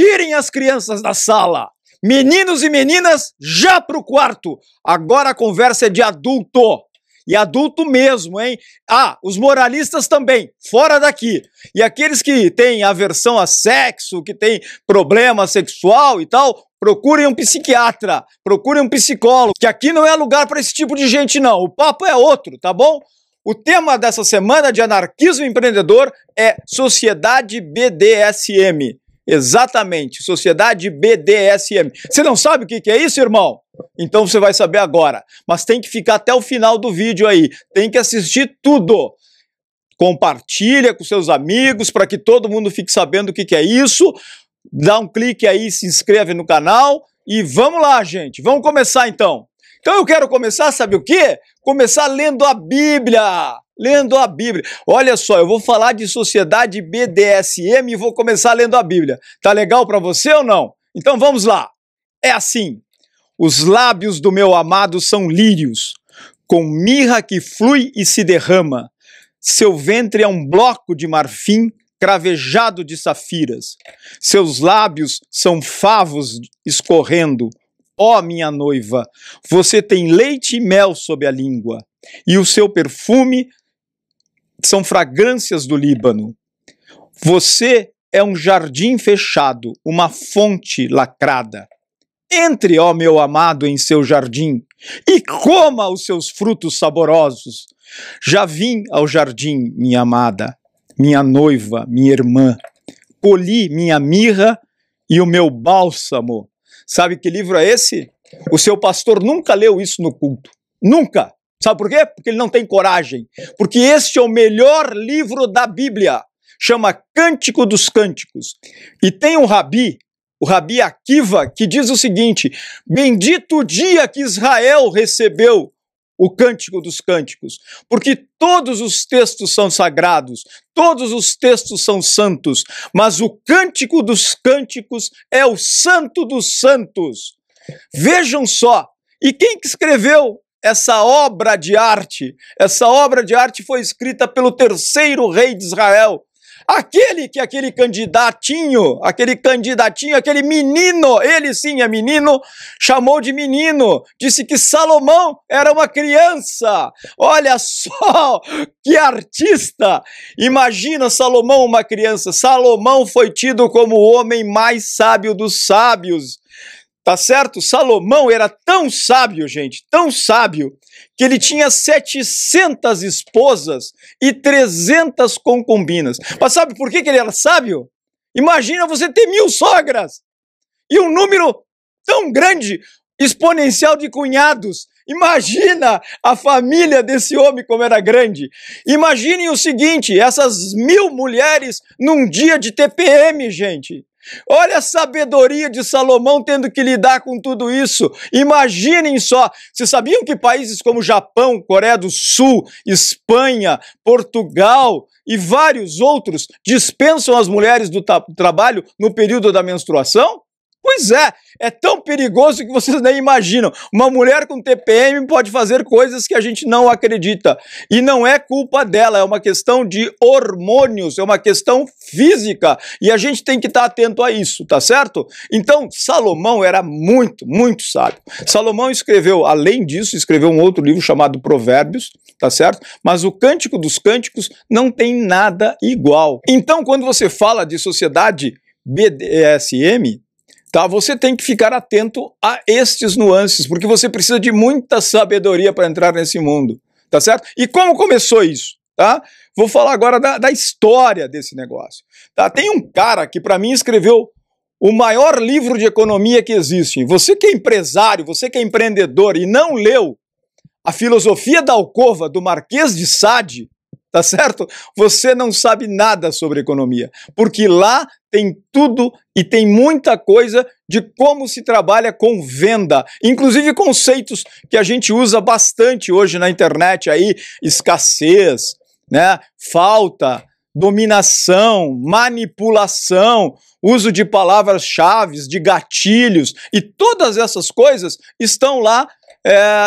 Tirem as crianças da sala. Meninos e meninas, já pro quarto. Agora a conversa é de adulto. E adulto mesmo, hein? Ah, os moralistas também, fora daqui. E aqueles que têm aversão a sexo, que têm problema sexual e tal, procurem um psiquiatra, procurem um psicólogo, que aqui não é lugar para esse tipo de gente não. O papo é outro, tá bom? O tema dessa semana de anarquismo empreendedor é Sociedade BDSM. Exatamente, Sociedade BDSM. Você não sabe o que é isso, irmão? Então você vai saber agora. Mas tem que ficar até o final do vídeo aí. Tem que assistir tudo. Compartilha com seus amigos para que todo mundo fique sabendo o que é isso. Dá um clique aí, se inscreve no canal. E vamos lá, gente. Vamos começar então. Então eu quero começar, sabe o quê? Começar lendo a Bíblia. Lendo a Bíblia. Olha só, eu vou falar de Sociedade BDSM e vou começar lendo a Bíblia. Tá legal para você ou não? Então vamos lá. É assim. Os lábios do meu amado são lírios, com mirra que flui e se derrama. Seu ventre é um bloco de marfim cravejado de safiras. Seus lábios são favos escorrendo. Ó, minha noiva, você tem leite e mel sob a língua, e o seu perfume são fragrâncias do Líbano. Você é um jardim fechado, uma fonte lacrada. Entre, ó meu amado, em seu jardim, e coma os seus frutos saborosos. Já vim ao jardim, minha amada, minha noiva, minha irmã. Colhi minha mirra e o meu bálsamo. Sabe que livro é esse? O seu pastor nunca leu isso no culto. Nunca. Sabe por quê? Porque ele não tem coragem. Porque este é o melhor livro da Bíblia. Chama Cântico dos Cânticos. E tem um rabi, o Rabi Akiva, que diz o seguinte: bendito o dia que Israel recebeu o Cântico dos Cânticos, porque todos os textos são sagrados, todos os textos são santos, mas o Cântico dos Cânticos é o Santo dos Santos. Vejam só, e quem que escreveu essa obra de arte? Essa obra de arte foi escrita pelo terceiro rei de Israel, aquele candidatinho, aquele menino, ele sim é menino, chamou de menino, disse que Salomão era uma criança. Olha só, que artista! Imagina Salomão uma criança. Salomão foi tido como o homem mais sábio dos sábios. Tá certo? Salomão era tão sábio, gente, tão sábio, que ele tinha 700 esposas e 300 concubinas. Mas sabe por que ele era sábio? Imagina você ter 1000 sogras e um número tão grande, exponencial de cunhados. Imagina a família desse homem como era grande. Imaginem o seguinte, essas 1000 mulheres num dia de TPM, gente. Olha a sabedoria de Salomão tendo que lidar com tudo isso. Imaginem só. Vocês sabiam que países como Japão, Coreia do Sul, Espanha, Portugal e vários outros dispensam as mulheres do trabalho no período da menstruação? Pois é tão perigoso que vocês nem imaginam. Uma mulher com TPM pode fazer coisas que a gente não acredita. E não é culpa dela, é uma questão de hormônios, é uma questão física. E a gente tem que estar atento a isso, tá certo? Então, Salomão era muito, muito sábio. Salomão escreveu, além disso, escreveu um outro livro chamado Provérbios, tá certo? Mas o Cântico dos Cânticos não tem nada igual. Então, quando você fala de sociedade BDSM, tá? Você tem que ficar atento a estes nuances, porque você precisa de muita sabedoria para entrar nesse mundo, tá certo? E como começou isso, tá? Vou falar agora da história desse negócio, tá? Tem um cara que para mim escreveu o maior livro de economia que existe. Você que é empresário, você que é empreendedor e não leu A Filosofia da Alcova, do Marquês de Sade, tá certo? Você não sabe nada sobre economia, porque lá tem tudo e tem muita coisa de como se trabalha com venda, inclusive conceitos que a gente usa bastante hoje na internet aí, escassez, né? Falta, dominação, manipulação, uso de palavras-chave, de gatilhos, e todas essas coisas estão lá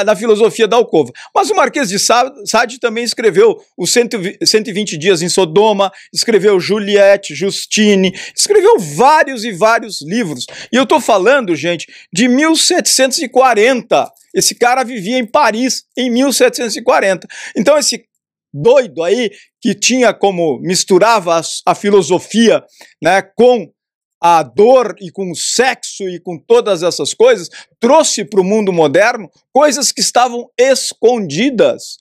da filosofia da alcova. Mas o Marquês de Sade também escreveu os 120 Dias em Sodoma, escreveu Juliette, Justine, escreveu vários e vários livros. E eu estou falando, gente, de 1740. Esse cara vivia em Paris em 1740. Então esse doido aí, que tinha como, misturava a filosofia, né, com a dor e com o sexo e com todas essas coisas, trouxe para o mundo moderno coisas que estavam escondidas,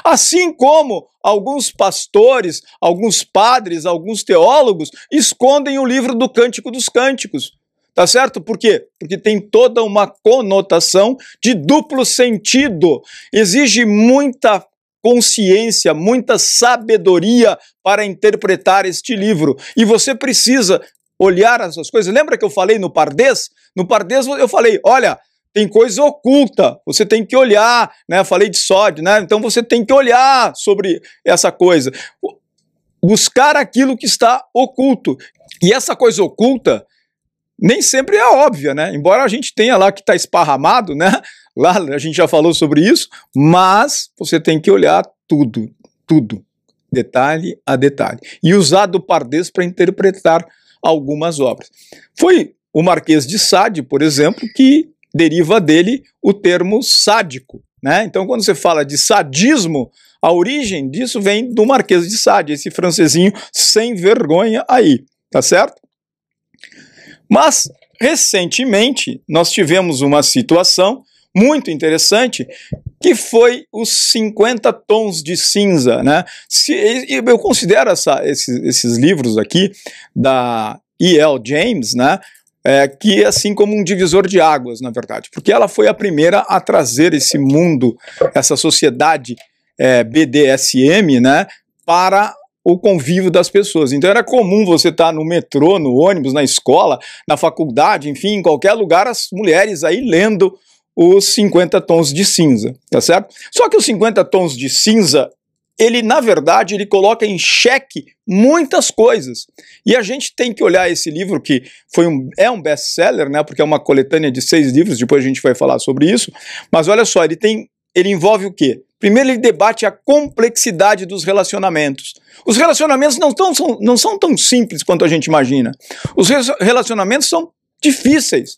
assim como alguns pastores, alguns padres, alguns teólogos escondem o livro do Cântico dos Cânticos. Tá certo? Por quê? Porque tem toda uma conotação de duplo sentido. Exige muita consciência, muita sabedoria para interpretar este livro. E você precisa olhar essas coisas. Lembra que eu falei no Pardês? No Pardês eu falei, olha, tem coisa oculta, você tem que olhar, né? Eu falei de sódio, né? Então você tem que olhar sobre essa coisa. Buscar aquilo que está oculto. E essa coisa oculta nem sempre é óbvia, né? Embora a gente tenha lá que está esparramado, né? Lá a gente já falou sobre isso, mas você tem que olhar tudo, detalhe a detalhe. E usar do Pardês para interpretar algumas obras. Foi o Marquês de Sade, por exemplo, que deriva dele o termo sádico, né? Então, quando você fala de sadismo, a origem disso vem do Marquês de Sade, esse francesinho sem vergonha aí, tá certo? Mas, recentemente, nós tivemos uma situação muito interessante, que foi os 50 Tons de Cinza, né? Eu considero esses livros aqui, da E.L. James, né? Que assim como um divisor de águas, na verdade, porque ela foi a primeira a trazer esse mundo, essa sociedade BDSM, né? Para o convívio das pessoas. Então era comum você estar no metrô, no ônibus, na escola, na faculdade, enfim, em qualquer lugar, as mulheres aí lendo os 50 Tons de Cinza, tá certo? Só que os 50 Tons de Cinza, ele, na verdade, ele coloca em xeque muitas coisas. E a gente tem que olhar esse livro, que é um best-seller, né? Porque é uma coletânea de 6 livros, depois a gente vai falar sobre isso, mas olha só, ele envolve o quê? Primeiro, ele debate a complexidade dos relacionamentos. Os relacionamentos não são tão simples quanto a gente imagina. Os relacionamentos são difíceis.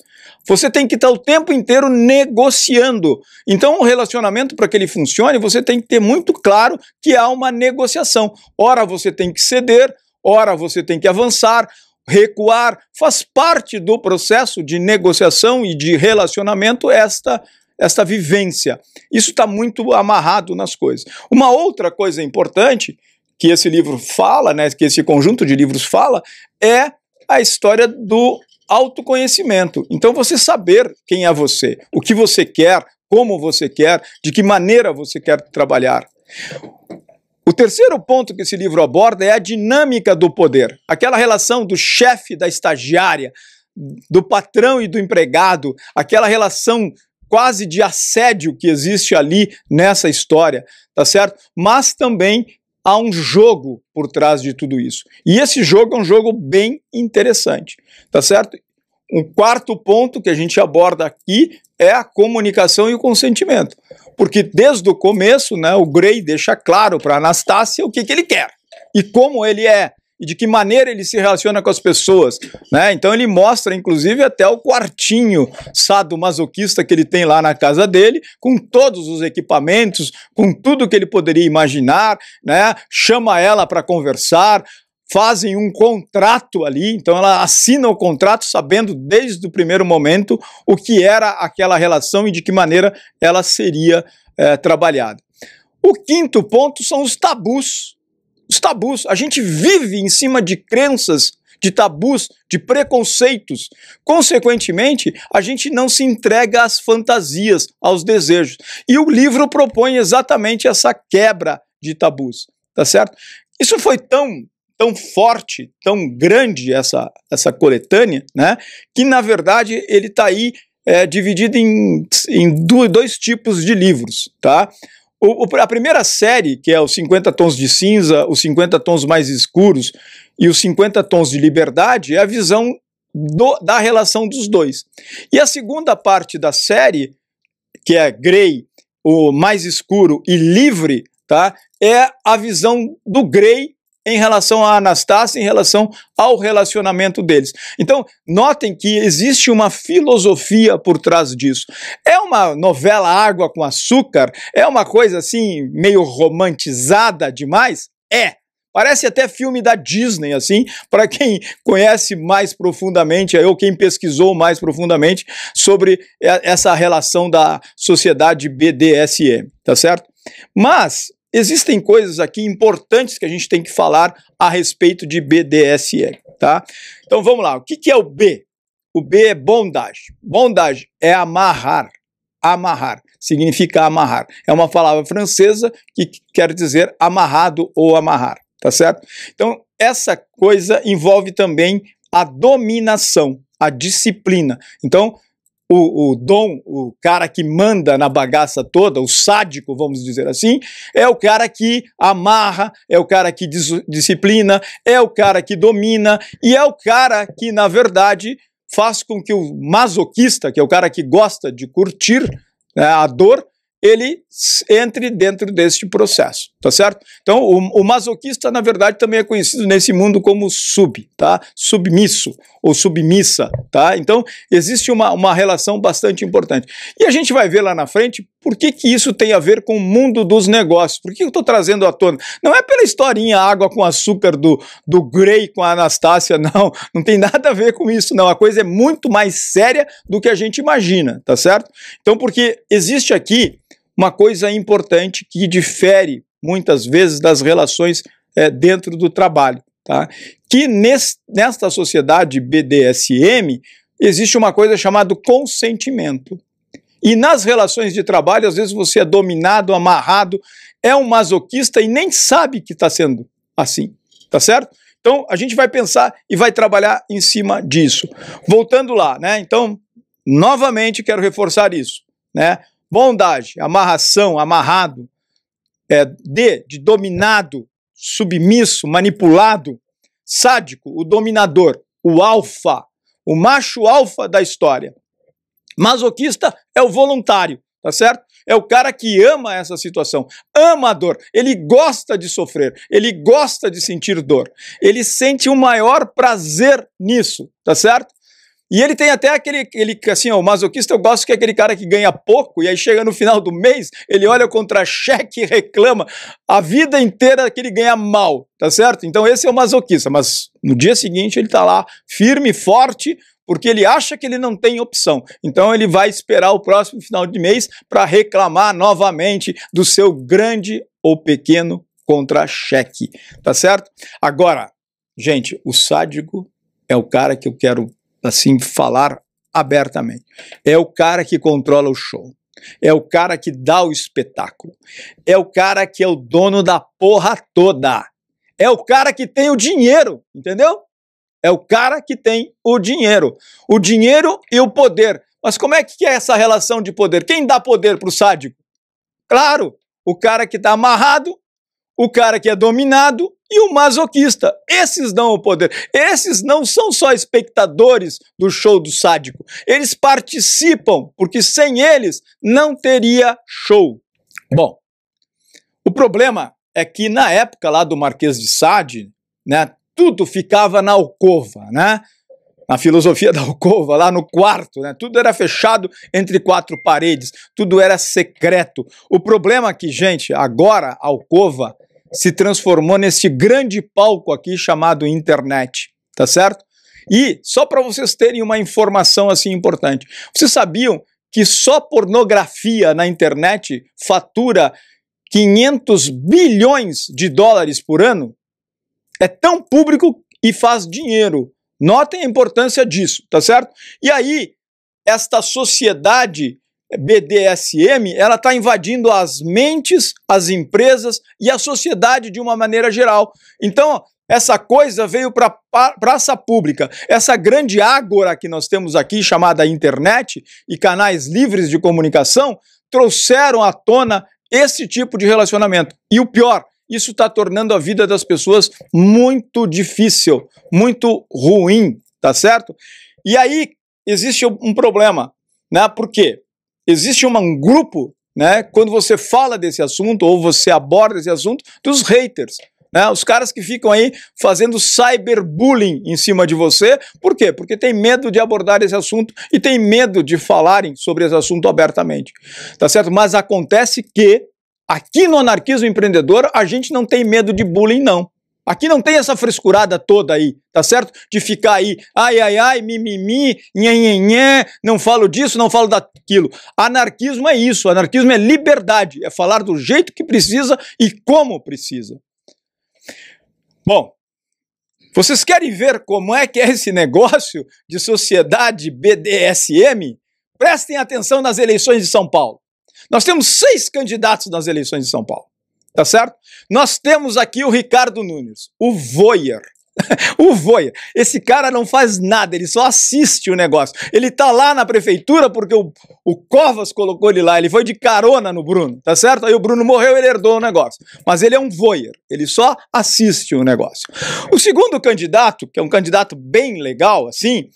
Você tem que estar o tempo inteiro negociando. Então, o relacionamento, para que ele funcione, você tem que ter muito claro que há uma negociação. Ora, você tem que ceder, ora, você tem que avançar, recuar. Faz parte do processo de negociação e de relacionamento esta vivência. Isso está muito amarrado nas coisas. Uma outra coisa importante que esse livro fala, né, que esse conjunto de livros fala, é a história do autoconhecimento. Então você saber quem é você, o que você quer, como você quer, de que maneira você quer trabalhar. O terceiro ponto que esse livro aborda é a dinâmica do poder, aquela relação do chefe da estagiária, do patrão e do empregado, aquela relação quase de assédio que existe ali nessa história, tá certo? Mas também há um jogo por trás de tudo isso. E esse jogo é um jogo bem interessante, tá certo? Um quarto ponto que a gente aborda aqui é a comunicação e o consentimento. Porque desde o começo, né, o Grey deixa claro para Anastácia o que ele quer e como ele é e de que maneira ele se relaciona com as pessoas, né? Então ele mostra, inclusive, até o quartinho sadomasoquista que ele tem lá na casa dele, com todos os equipamentos, com tudo que ele poderia imaginar, né? Chama ela para conversar, fazem um contrato ali, então ela assina o contrato sabendo desde o primeiro momento o que era aquela relação e de que maneira ela seria trabalhada. O quinto ponto são os tabus. Os tabus, a gente vive em cima de crenças, de tabus, de preconceitos. Consequentemente, a gente não se entrega às fantasias, aos desejos. E o livro propõe exatamente essa quebra de tabus, tá certo? Isso foi tão forte, tão grande essa coletânea, né, que na verdade ele está aí dividido em dois tipos de livros, tá? A primeira série, que é os 50 Tons de Cinza, os 50 Tons Mais Escuros e os 50 Tons de Liberdade, é a visão da relação dos dois. E a segunda parte da série que é Grey, o mais escuro e livre, tá? É a visão do Grey em relação a Anastácia, em relação ao relacionamento deles. Então, notem que existe uma filosofia por trás disso. É uma novela Água com Açúcar? É uma coisa assim, meio romantizada demais? É. Parece até filme da Disney, assim, para quem conhece mais profundamente, ou quem pesquisou mais profundamente sobre essa relação da sociedade BDSM, tá certo? Mas existem coisas aqui importantes que a gente tem que falar a respeito de BDSM, tá? Então vamos lá, o que é o B? O B é bondage. Bondage é amarrar. Amarrar, significa amarrar. É uma palavra francesa que quer dizer amarrado ou amarrar, tá certo? Então essa coisa envolve também a dominação, a disciplina. Então o dom, o cara que manda na bagaça toda, o sádico, vamos dizer assim, é o cara que amarra, é o cara que disciplina, é o cara que domina e é o cara que, na verdade, faz com que o masoquista, que é o cara que gosta de curtir, né, a dor, ele entre dentro deste processo, tá certo? Então, o masoquista, na verdade, também é conhecido nesse mundo como tá? Submisso ou submissa, tá? Então, existe uma relação bastante importante. E a gente vai ver lá na frente por que isso tem a ver com o mundo dos negócios. Por que eu estou trazendo à tona? Não é pela historinha Água com Açúcar do Grey com a Anastácia, não tem nada a ver com isso, não. A coisa é muito mais séria do que a gente imagina, tá certo? Então, porque existe aqui uma coisa importante que difere muitas vezes das relações dentro do trabalho, tá? Que nesta sociedade BDSM existe uma coisa chamada consentimento. E nas relações de trabalho, às vezes você é dominado, amarrado, é um masoquista e nem sabe que está sendo assim, tá certo? Então a gente vai pensar e vai trabalhar em cima disso. Voltando lá, né? Então, novamente quero reforçar isso, né? Bondage, amarração, amarrado, de dominado, submisso, manipulado, sádico, o dominador, o alfa, o macho alfa da história. Masoquista é o voluntário, tá certo? É o cara que ama essa situação, ama a dor, ele gosta de sofrer, ele gosta de sentir dor, ele sente o maior prazer nisso, tá certo? E ele tem até aquele assim, ó, o masoquista eu gosto que é aquele cara que ganha pouco e aí chega no final do mês, ele olha o contra-cheque e reclama a vida inteira que ele ganha mal, tá certo? Então esse é o masoquista, mas no dia seguinte ele tá lá firme, forte, porque ele acha que ele não tem opção. Então ele vai esperar o próximo final de mês para reclamar novamente do seu grande ou pequeno contra-cheque, tá certo? Agora, gente, o sádico é o cara que eu quero assim falar abertamente. É o cara que controla o show. É o cara que dá o espetáculo. É o cara que é o dono da porra toda. É o cara que tem o dinheiro, entendeu? É o cara que tem o dinheiro e o poder. Mas como é que é essa relação de poder? Quem dá poder para o sádico? Claro, o cara que está amarrado, o cara que é dominado e o masoquista. Esses dão o poder. Esses não são só espectadores do show do sádico. Eles participam, porque sem eles não teria show. Bom, o problema é que na época lá do Marquês de Sade, né, tudo ficava na alcova, né? Na filosofia da alcova, lá no quarto, né? Tudo era fechado entre quatro paredes, tudo era secreto. O problema é que, gente, agora a alcova se transformou nesse grande palco aqui chamado internet, tá certo? E só para vocês terem uma informação assim importante, vocês sabiam que só pornografia na internet fatura 500 bilhões de dólares por ano? É tão público e faz dinheiro. Notem a importância disso, tá certo? E aí, esta sociedade BDSM, ela está invadindo as mentes, as empresas e a sociedade de uma maneira geral. Então, essa coisa veio para a praça pública. Essa grande ágora que nós temos aqui, chamada internet, e canais livres de comunicação, trouxeram à tona esse tipo de relacionamento. E o pior, isso está tornando a vida das pessoas muito difícil, muito ruim, tá certo? E aí existe um problema, né? Por quê? existe um grupo, né, quando você fala desse assunto ou você aborda esse assunto, dos haters. Né, os caras que ficam aí fazendo cyberbullying em cima de você. Por quê? Porque tem medo de abordar esse assunto e tem medo de falarem sobre esse assunto abertamente. Tá certo? Mas acontece que aqui no Anarquismo Empreendedor a gente não tem medo de bullying, não. Aqui não tem essa frescurada toda aí, tá certo? De ficar aí, ai, ai, ai, mimimi, nhenhenhé, não falo disso, não falo daquilo. Anarquismo é isso, anarquismo é liberdade, é falar do jeito que precisa e como precisa. Bom, vocês querem ver como é que é esse negócio de sociedade BDSM? Prestem atenção nas eleições de São Paulo. Nós temos 6 candidatos nas eleições de São Paulo. Tá certo? Nós temos aqui o Ricardo Nunes, o voyeur. O voyeur. Esse cara não faz nada, ele só assiste o negócio. Ele tá lá na prefeitura porque o Covas colocou ele lá, ele foi de carona no Bruno, tá certo? Aí o Bruno morreu, ele herdou o negócio. Mas ele é um voyeur, ele só assiste o negócio. O segundo candidato, que é um candidato bem legal, assim,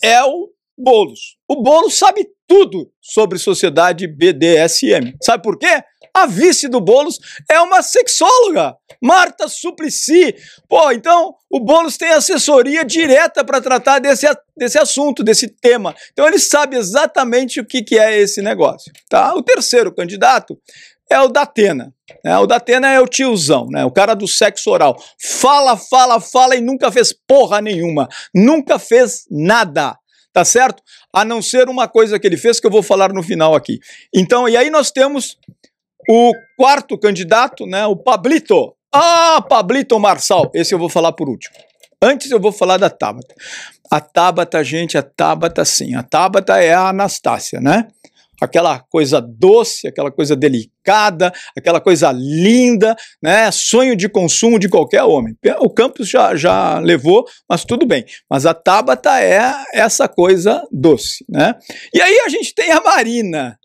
é o Boulos. O Boulos sabe tudo sobre sociedade BDSM. Sabe por quê? A vice do Boulos é uma sexóloga, Marta Suplicy. Pô, então o Boulos tem assessoria direta para tratar desse assunto, desse tema. Então ele sabe exatamente o que é esse negócio. Tá? O terceiro candidato é o Datena. Né? O Datena é o tiozão, né? O cara do sexo oral. Fala, fala, fala e nunca fez porra nenhuma. Nunca fez nada. Tá certo? A não ser uma coisa que ele fez que eu vou falar no final aqui. Então, e aí nós temos o quarto candidato, né, o Pablito. Ah, Pablito Marçal. Esse eu vou falar por último. Antes eu vou falar da Tabata. A Tabata, gente, a Tabata sim. A Tabata é a Anastácia, né? Aquela coisa doce, aquela coisa delicada, aquela coisa linda, né? Sonho de consumo de qualquer homem. O Campos já levou, mas tudo bem. Mas a Tabata é essa coisa doce, né? E aí a gente tem a Marina.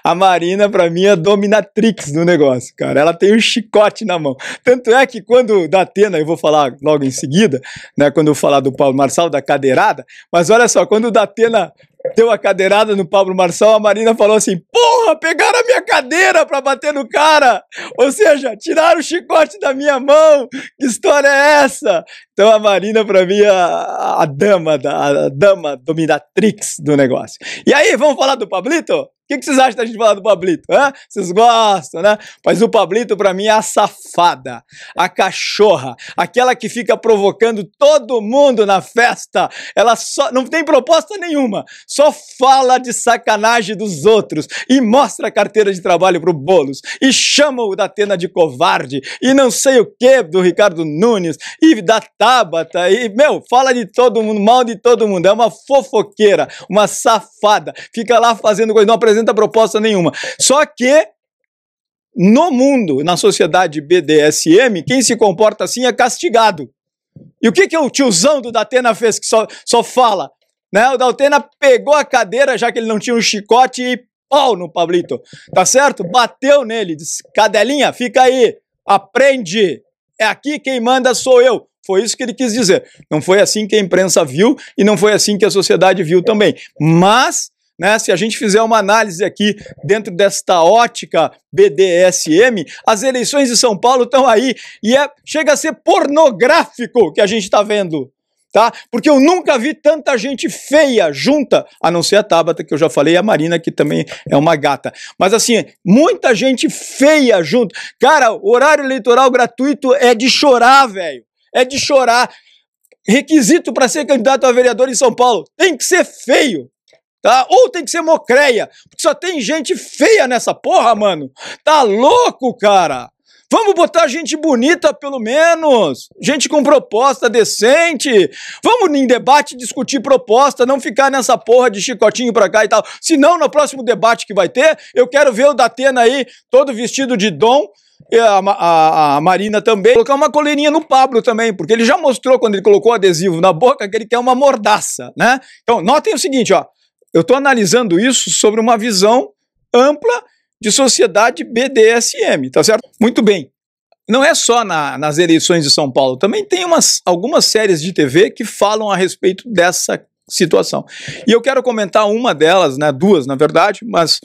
A Marina pra mim é a dominatrix do negócio, cara. Ela tem um chicote na mão. Tanto é que quando da Atena, eu vou falar logo em seguida, né, quando eu falar do Pablo Marçal, da cadeirada, mas olha só, quando o Datena deu a cadeirada no Pablo Marçal, a Marina falou assim, porra, pegaram a minha cadeira pra bater no cara, ou seja, tiraram o chicote da minha mão, que história é essa? Então a Marina pra mim é a dama dominatrix do negócio. E aí, vamos falar do Pablito? O que vocês acham da gente falar do Pablito? Hã? Vocês gostam, né? Mas o Pablito, pra mim, é a safada, a cachorra, aquela que fica provocando todo mundo na festa. Ela só não tem proposta nenhuma, só fala de sacanagem dos outros e mostra a carteira de trabalho pro Boulos e chama o Datena de covarde e não sei o que do Ricardo Nunes e da Tabata e, meu, fala de todo mundo, mal de todo mundo. É uma fofoqueira, uma safada, fica lá fazendo coisa, não apresenta proposta nenhuma. Só que no mundo, na sociedade BDSM, quem se comporta assim é castigado. E o que o tiozão do Datena fez que só fala? Né? O Datena pegou a cadeira, já que ele não tinha um chicote, e pau no Pablito. Tá certo? Bateu nele, disse, cadelinha, fica aí, aprende. É aqui quem manda sou eu. Foi isso que ele quis dizer. Não foi assim que a imprensa viu e não foi assim que a sociedade viu também. Mas, né, se a gente fizer uma análise aqui dentro desta ótica BDSM, as eleições de São Paulo estão aí e chega a ser pornográfico o que a gente está vendo, tá? Porque eu nunca vi tanta gente feia junta, a não ser a Tabata, que eu já falei, e a Marina, que também é uma gata. Mas assim, muita gente feia junto. Cara, horário eleitoral gratuito é de chorar, velho. É de chorar. Requisito para ser candidato a vereador em São Paulo tem que ser feio. Tá? Ou tem que ser mocreia, porque só tem gente feia nessa porra, mano. Tá louco, cara? Vamos botar gente bonita, pelo menos. Gente com proposta decente. Vamos em debate discutir proposta, não ficar nessa porra de chicotinho pra cá e tal. Senão, no próximo debate que vai ter, eu quero ver o Datena aí, todo vestido de Dom, e a Marina também, colocar uma coleirinha no Pablo também, porque ele já mostrou, quando ele colocou o adesivo na boca, que ele quer uma mordaça, né? Então, notem o seguinte, ó. Eu estou analisando isso sobre uma visão ampla de sociedade BDSM, tá certo? Muito bem. Não é só nas eleições de São Paulo, também tem algumas séries de TV que falam a respeito dessa situação. E eu quero comentar uma delas, né, duas na verdade, mas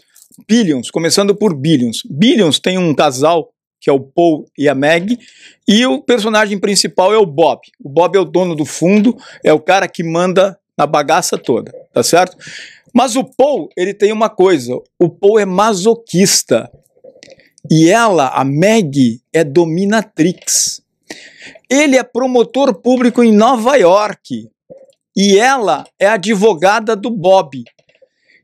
Billions, começando por Billions. Billions tem um casal, que é o Paul e a Meg, e o personagem principal é o Bob. O Bob é o dono do fundo, é o cara que manda na bagaça toda, tá certo? Mas o Paul, ele tem uma coisa, o Paul é masoquista, e ela, a Meg, é dominatrix. Ele é promotor público em Nova York, e ela é advogada do Bob.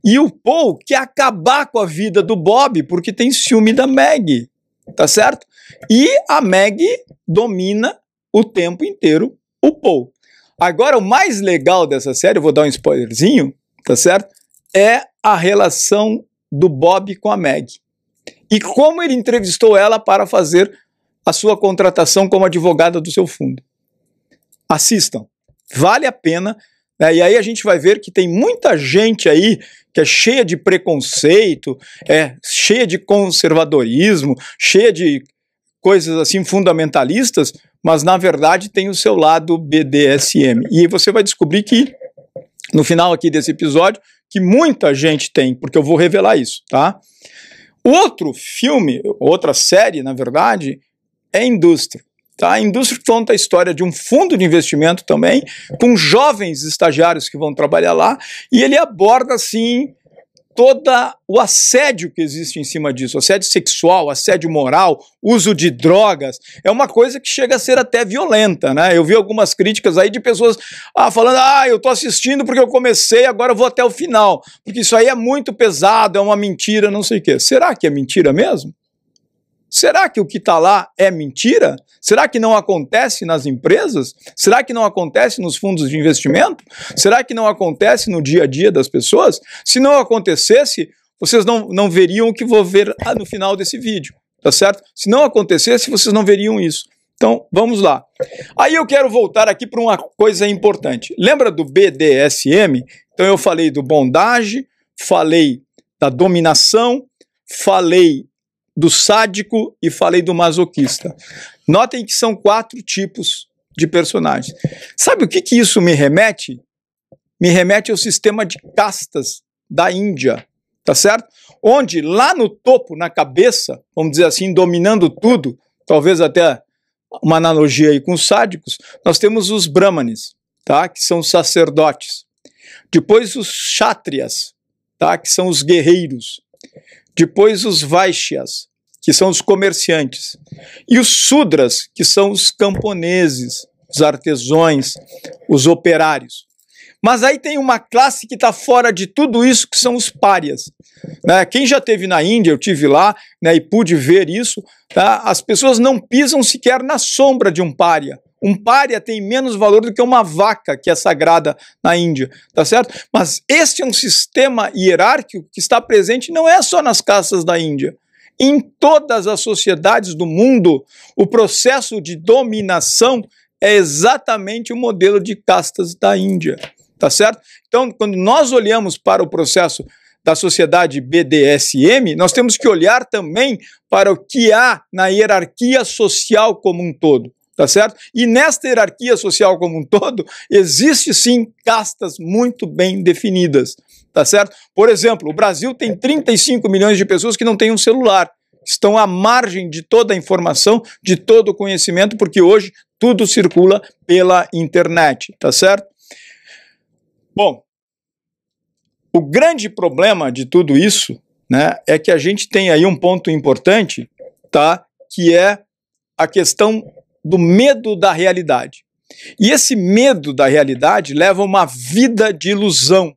E o Paul quer acabar com a vida do Bob porque tem ciúme da Meg, tá certo? E a Meg domina o tempo inteiro o Paul. Agora, o mais legal dessa série, eu vou dar um spoilerzinho, tá certo? É a relação do Bob com a Meg. E como ele entrevistou ela para fazer a sua contratação como advogada do seu fundo. Assistam, vale a pena, né? E aí a gente vai ver que tem muita gente aí que é cheia de preconceito, cheia de conservadorismo, cheia de coisas assim fundamentalistas, mas na verdade tem o seu lado BDSM. E você vai descobrir que, no final aqui desse episódio, que muita gente tem, porque eu vou revelar isso, tá? O outro filme, outra série, na verdade, é Indústria. Tá? A Indústria conta a história de um fundo de investimento também, com jovens estagiários que vão trabalhar lá, e ele aborda, assim, todo o assédio que existe em cima disso, assédio sexual, assédio moral, uso de drogas, é uma coisa que chega a ser até violenta, né? Eu vi algumas críticas aí de pessoas falando, eu tô assistindo porque eu comecei, agora eu vou até o final, porque isso aí é muito pesado, é uma mentira, não sei o quê. Será que é mentira mesmo? Será que o que está lá é mentira? Será que não acontece nas empresas? Será que não acontece nos fundos de investimento? Será que não acontece no dia a dia das pessoas? Se não acontecesse, vocês não veriam o que vou ver no final desse vídeo, tá certo? Se não acontecesse, vocês não veriam isso. Então, vamos lá. Aí eu quero voltar aqui para uma coisa importante. Lembra do BDSM? Então eu falei do bondage, falei da dominação, falei do sádico e falei do masoquista. Notem que são 4 tipos de personagens. Sabe o que isso me remete? Me remete ao sistema de castas da Índia, tá certo? Onde lá no topo, na cabeça, vamos dizer assim, dominando tudo, talvez até uma analogia aí com os sádicos, nós temos os brahmanes, tá? Que são os sacerdotes. Depois os kshatriyas, tá? Que são os guerreiros. Depois os vaishyas, que são os comerciantes, e os sudras, que são os camponeses, os artesãos, os operários. Mas aí tem uma classe que está fora de tudo isso, que são os párias. Né? Quem já esteve na Índia, eu estive lá, né, e pude ver isso, tá? As pessoas não pisam sequer na sombra de um pária. Um pária tem menos valor do que uma vaca, que é sagrada na Índia, tá certo? Mas este é um sistema hierárquico que está presente não é só nas castas da Índia. Em todas as sociedades do mundo, o processo de dominação é exatamente o modelo de castas da Índia, tá certo? Então, quando nós olhamos para o processo da sociedade BDSM, nós temos que olhar também para o que há na hierarquia social como um todo. Tá certo? E nesta hierarquia social como um todo, existe sim castas muito bem definidas, tá certo? Por exemplo, o Brasil tem 35 milhões de pessoas que não têm um celular, estão à margem de toda a informação, de todo o conhecimento, porque hoje tudo circula pela internet, tá certo? Bom, o grande problema de tudo isso, né, é que a gente tem aí um ponto importante, tá? Que é a questão do medo da realidade. E esse medo da realidade leva a uma vida de ilusão,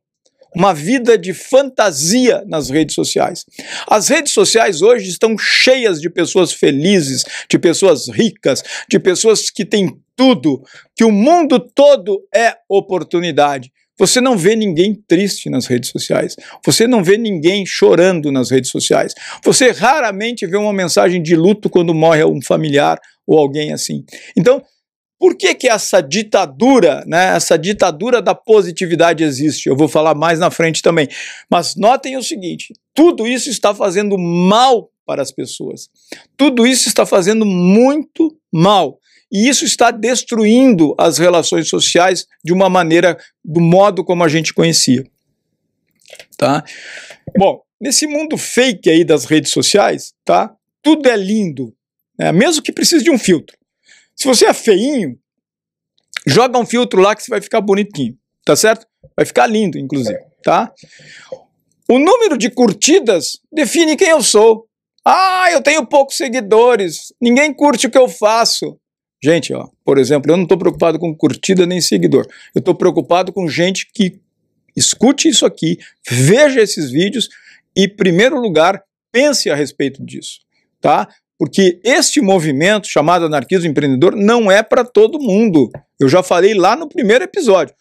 uma vida de fantasia nas redes sociais. As redes sociais hoje estão cheias de pessoas felizes, de pessoas ricas, de pessoas que têm tudo, que o mundo todo é oportunidade. Você não vê ninguém triste nas redes sociais. Você não vê ninguém chorando nas redes sociais. Você raramente vê uma mensagem de luto quando morre um familiar ou alguém assim. Então, por que essa ditadura, né, essa ditadura da positividade existe? Eu vou falar mais na frente também. Mas notem o seguinte, tudo isso está fazendo mal para as pessoas. Tudo isso está fazendo muito mal. e isso está destruindo as relações sociais de uma maneira, do modo como a gente conhecia. Tá? Bom, nesse mundo fake aí das redes sociais, tá? Tudo é lindo, né? Mesmo que precise de um filtro. Se você é feinho, joga um filtro lá que você vai ficar bonitinho, tá certo? Vai ficar lindo, inclusive, tá? O número de curtidas define quem eu sou. Ah, eu tenho poucos seguidores, ninguém curte o que eu faço. Gente, ó, por exemplo, eu não estou preocupado com curtida nem seguidor. Eu estou preocupado com gente que escute isso aqui, veja esses vídeos e, em primeiro lugar, pense a respeito disso, tá? Porque este movimento chamado anarquismo empreendedor não é para todo mundo. Eu já falei lá no primeiro episódio.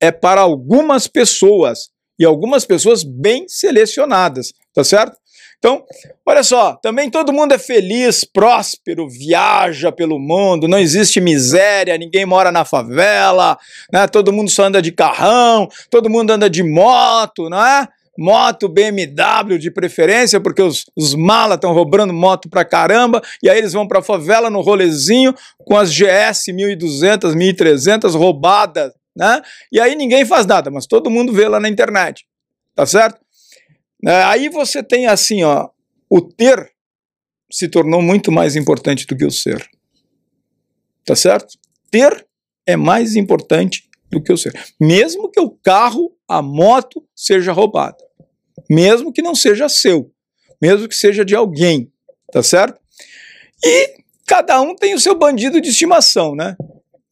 É para algumas pessoas, e algumas pessoas bem selecionadas, tá certo? Então, olha só, também todo mundo é feliz, próspero, viaja pelo mundo, não existe miséria, ninguém mora na favela, né? Todo mundo só anda de carrão, todo mundo anda de moto, não é? Moto BMW de preferência, porque os malas estão roubando moto pra caramba, e aí eles vão pra favela no rolezinho com as GS 1200, 1300 roubadas, né? E aí ninguém faz nada, mas todo mundo vê lá na internet, tá certo? Aí você tem assim, ó, o ter se tornou muito mais importante do que o ser, tá certo? Ter é mais importante do que o ser, mesmo que o carro, a moto seja roubada, mesmo que não seja seu, mesmo que seja de alguém, tá certo? E cada um tem o seu bandido de estimação, né?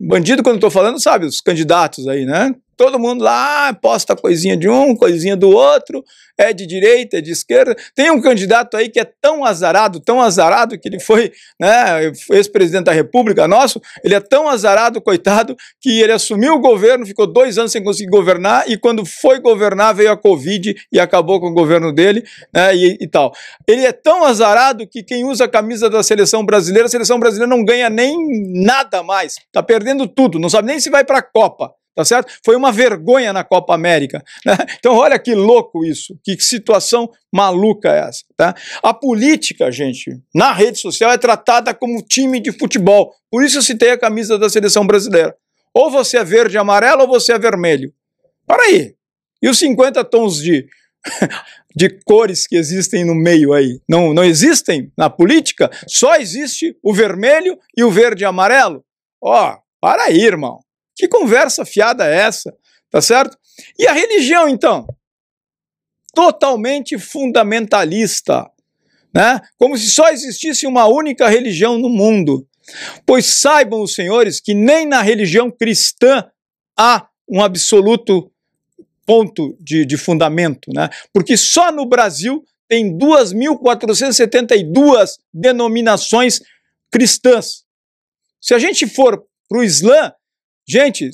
Bandido, quando eu tô falando, sabe, os candidatos aí, né? Todo mundo lá posta coisinha de um, coisinha do outro, é de direita, é de esquerda. Tem um candidato aí que é tão azarado que ele foi, né, ex-presidente da República nosso, ele é tão azarado, coitado, que ele assumiu o governo, ficou 2 anos sem conseguir governar, e quando foi governar veio a Covid e acabou com o governo dele, né, e tal. Ele é tão azarado que quem usa a camisa da seleção brasileira, a seleção brasileira não ganha nem nada mais, tá perdendo tudo, não sabe nem se vai para a Copa. Tá certo? Foi uma vergonha na Copa América, né? Então olha que louco isso, que situação maluca é essa, tá? A política, gente, na rede social é tratada como time de futebol, por isso eu citei a camisa da seleção brasileira. Ou você é verde e amarelo ou você é vermelho. Para aí, e os 50 tons de cores que existem no meio aí, não existem na política? Só existe o vermelho e o verde e amarelo? Ó, para aí, irmão. Que conversa fiada é essa, tá certo? E a religião, então? Totalmente fundamentalista, né? Como se só existisse uma única religião no mundo. Pois saibam os senhores que nem na religião cristã há um absoluto ponto de fundamento, né? Porque só no Brasil tem 2.472 denominações cristãs. Se a gente for para o Islã, gente,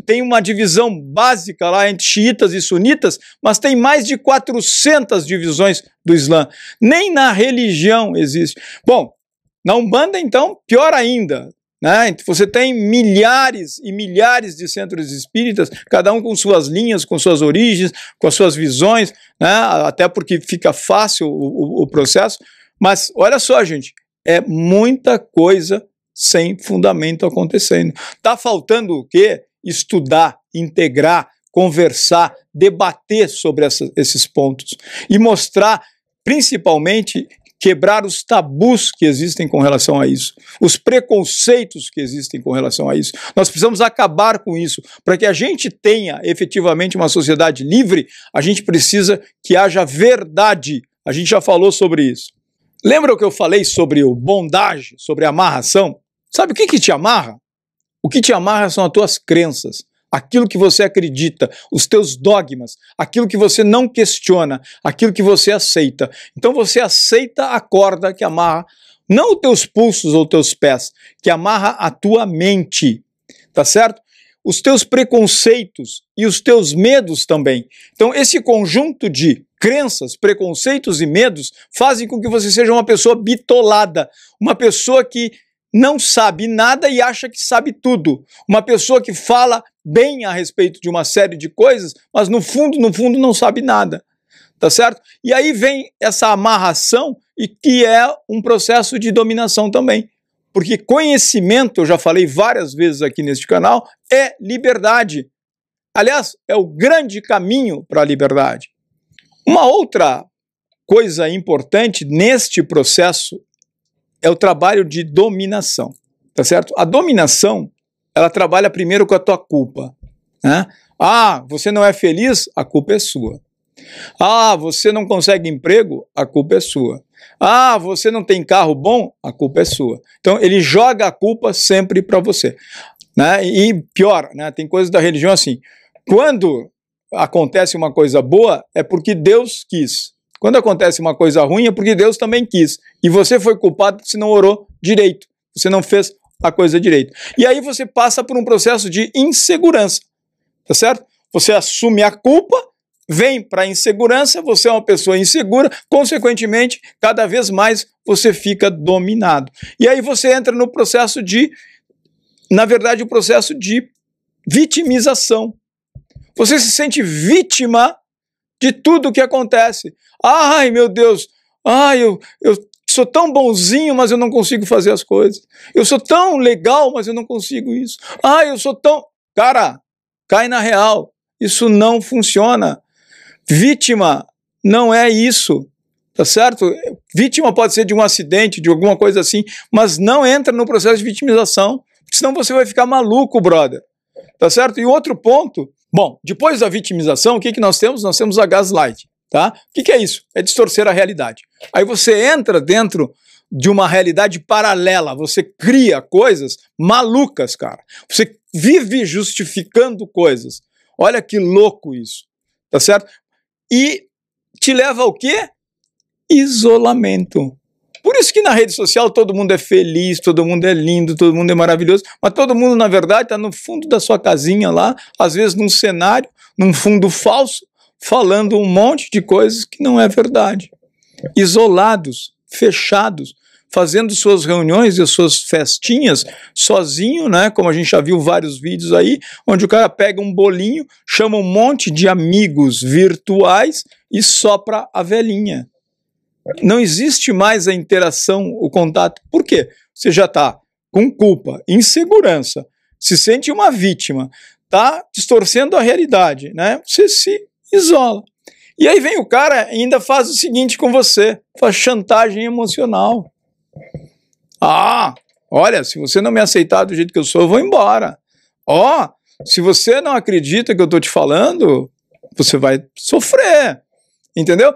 tem uma divisão básica lá entre xiitas e sunitas, mas tem mais de 400 divisões do Islã. Nem na religião existe. Bom, na Umbanda, então, pior ainda, né? Você tem milhares e milhares de centros espíritas, cada um com suas linhas, com suas origens, com as suas visões, né? Até porque fica fácil o processo. Mas olha só, gente, é muita coisa sem fundamento acontecendo. Tá faltando o quê? Estudar, integrar, conversar, debater sobre esses pontos e mostrar, principalmente, quebrar os tabus que existem com relação a isso, os preconceitos que existem com relação a isso. Nós precisamos acabar com isso. Para que a gente tenha efetivamente uma sociedade livre, a gente precisa que haja verdade. A gente já falou sobre isso. Lembra o que eu falei sobre o bondage, sobre a amarração? Sabe o que te amarra? O que te amarra são as tuas crenças, aquilo que você acredita, os teus dogmas, aquilo que você não questiona, aquilo que você aceita. Então você aceita a corda que amarra, não os teus pulsos ou teus pés, que amarra a tua mente, tá certo? Os teus preconceitos e os teus medos também. Então esse conjunto de crenças, preconceitos e medos fazem com que você seja uma pessoa bitolada, uma pessoa que não sabe nada e acha que sabe tudo. Uma pessoa que fala bem a respeito de uma série de coisas, mas no fundo não sabe nada, tá certo? E aí vem essa amarração e que é um processo de dominação também. Porque conhecimento, eu já falei várias vezes aqui neste canal, é liberdade. Aliás, é o grande caminho para a liberdade. Uma outra coisa importante neste processo é o trabalho de dominação, tá certo? A dominação, ela trabalha primeiro com a tua culpa, né? Ah, você não é feliz? A culpa é sua. Ah, você não consegue emprego? A culpa é sua. Ah, você não tem carro bom? A culpa é sua. Então, ele joga a culpa sempre para você, né? E pior, né? Tem coisas da religião assim, quando acontece uma coisa boa, é porque Deus quis. Quando acontece uma coisa ruim, é porque Deus também quis. E você foi culpado porque você não orou direito. Você não fez a coisa direito. E aí você passa por um processo de insegurança, tá certo? Você assume a culpa, vem para a insegurança, você é uma pessoa insegura, consequentemente, cada vez mais você fica dominado. E aí você entra no processo de, na verdade, o processo de vitimização. Você se sente vítima de tudo o que acontece. Ai, meu Deus, ai, eu sou tão bonzinho, mas eu não consigo fazer as coisas. Eu sou tão legal, mas eu não consigo isso. Ai, eu sou tão... Cara, cai na real. Isso não funciona. Vítima não é isso, tá certo? Vítima pode ser de um acidente, de alguma coisa assim, mas não entra no processo de vitimização, senão você vai ficar maluco, brother. Tá certo? E outro ponto, bom, depois da vitimização, o que nós temos? Nós temos a gaslight, tá? O que é isso? É distorcer a realidade. Aí você entra dentro de uma realidade paralela, você cria coisas malucas, cara. Você vive justificando coisas. Olha que louco isso, tá certo? E te leva ao quê? Isolamento. Por isso que na rede social todo mundo é feliz, todo mundo é lindo, todo mundo é maravilhoso, mas todo mundo, na verdade, está no fundo da sua casinha lá, às vezes num cenário, num fundo falso, falando um monte de coisas que não é verdade. Isolados, fechados, fazendo suas reuniões e suas festinhas sozinho, né? Como a gente já viu vários vídeos aí, onde o cara pega um bolinho, chama um monte de amigos virtuais e sopra a velhinha. Não existe mais a interação, o contato. Por quê? Você já está com culpa, insegurança, se sente uma vítima, está distorcendo a realidade, né? Você se isola. E aí vem o cara e ainda faz o seguinte com você, faz chantagem emocional. Ah, olha, se você não me aceitar do jeito que eu sou, eu vou embora. Ó, se você não acredita que eu estou te falando, você vai sofrer, entendeu?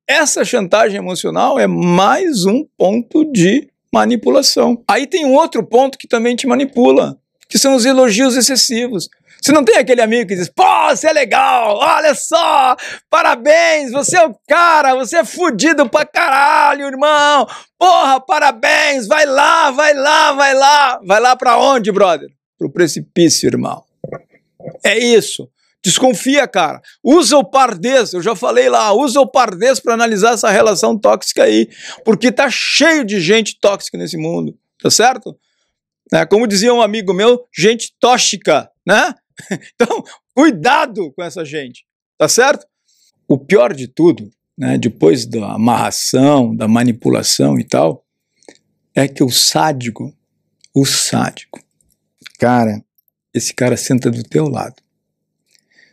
Essa chantagem emocional é mais um ponto de manipulação. Aí tem um outro ponto que também te manipula, que são os elogios excessivos. Você não tem aquele amigo que diz, pô, você é legal, olha só, parabéns, você é o cara, você é fudido pra caralho, irmão, porra, parabéns, vai lá, vai lá, vai lá. Vai lá pra onde, brother? Pro precipício, irmão. É isso. Desconfia, cara. Usa o pardês, eu já falei lá, usa o pardês para analisar essa relação tóxica aí, porque tá cheio de gente tóxica nesse mundo, tá certo? Como dizia um amigo meu, gente tóxica, né? Então, cuidado com essa gente, tá certo? O pior de tudo, né, depois da amarração, da manipulação e tal, é que o sádico, cara, esse cara senta do teu lado.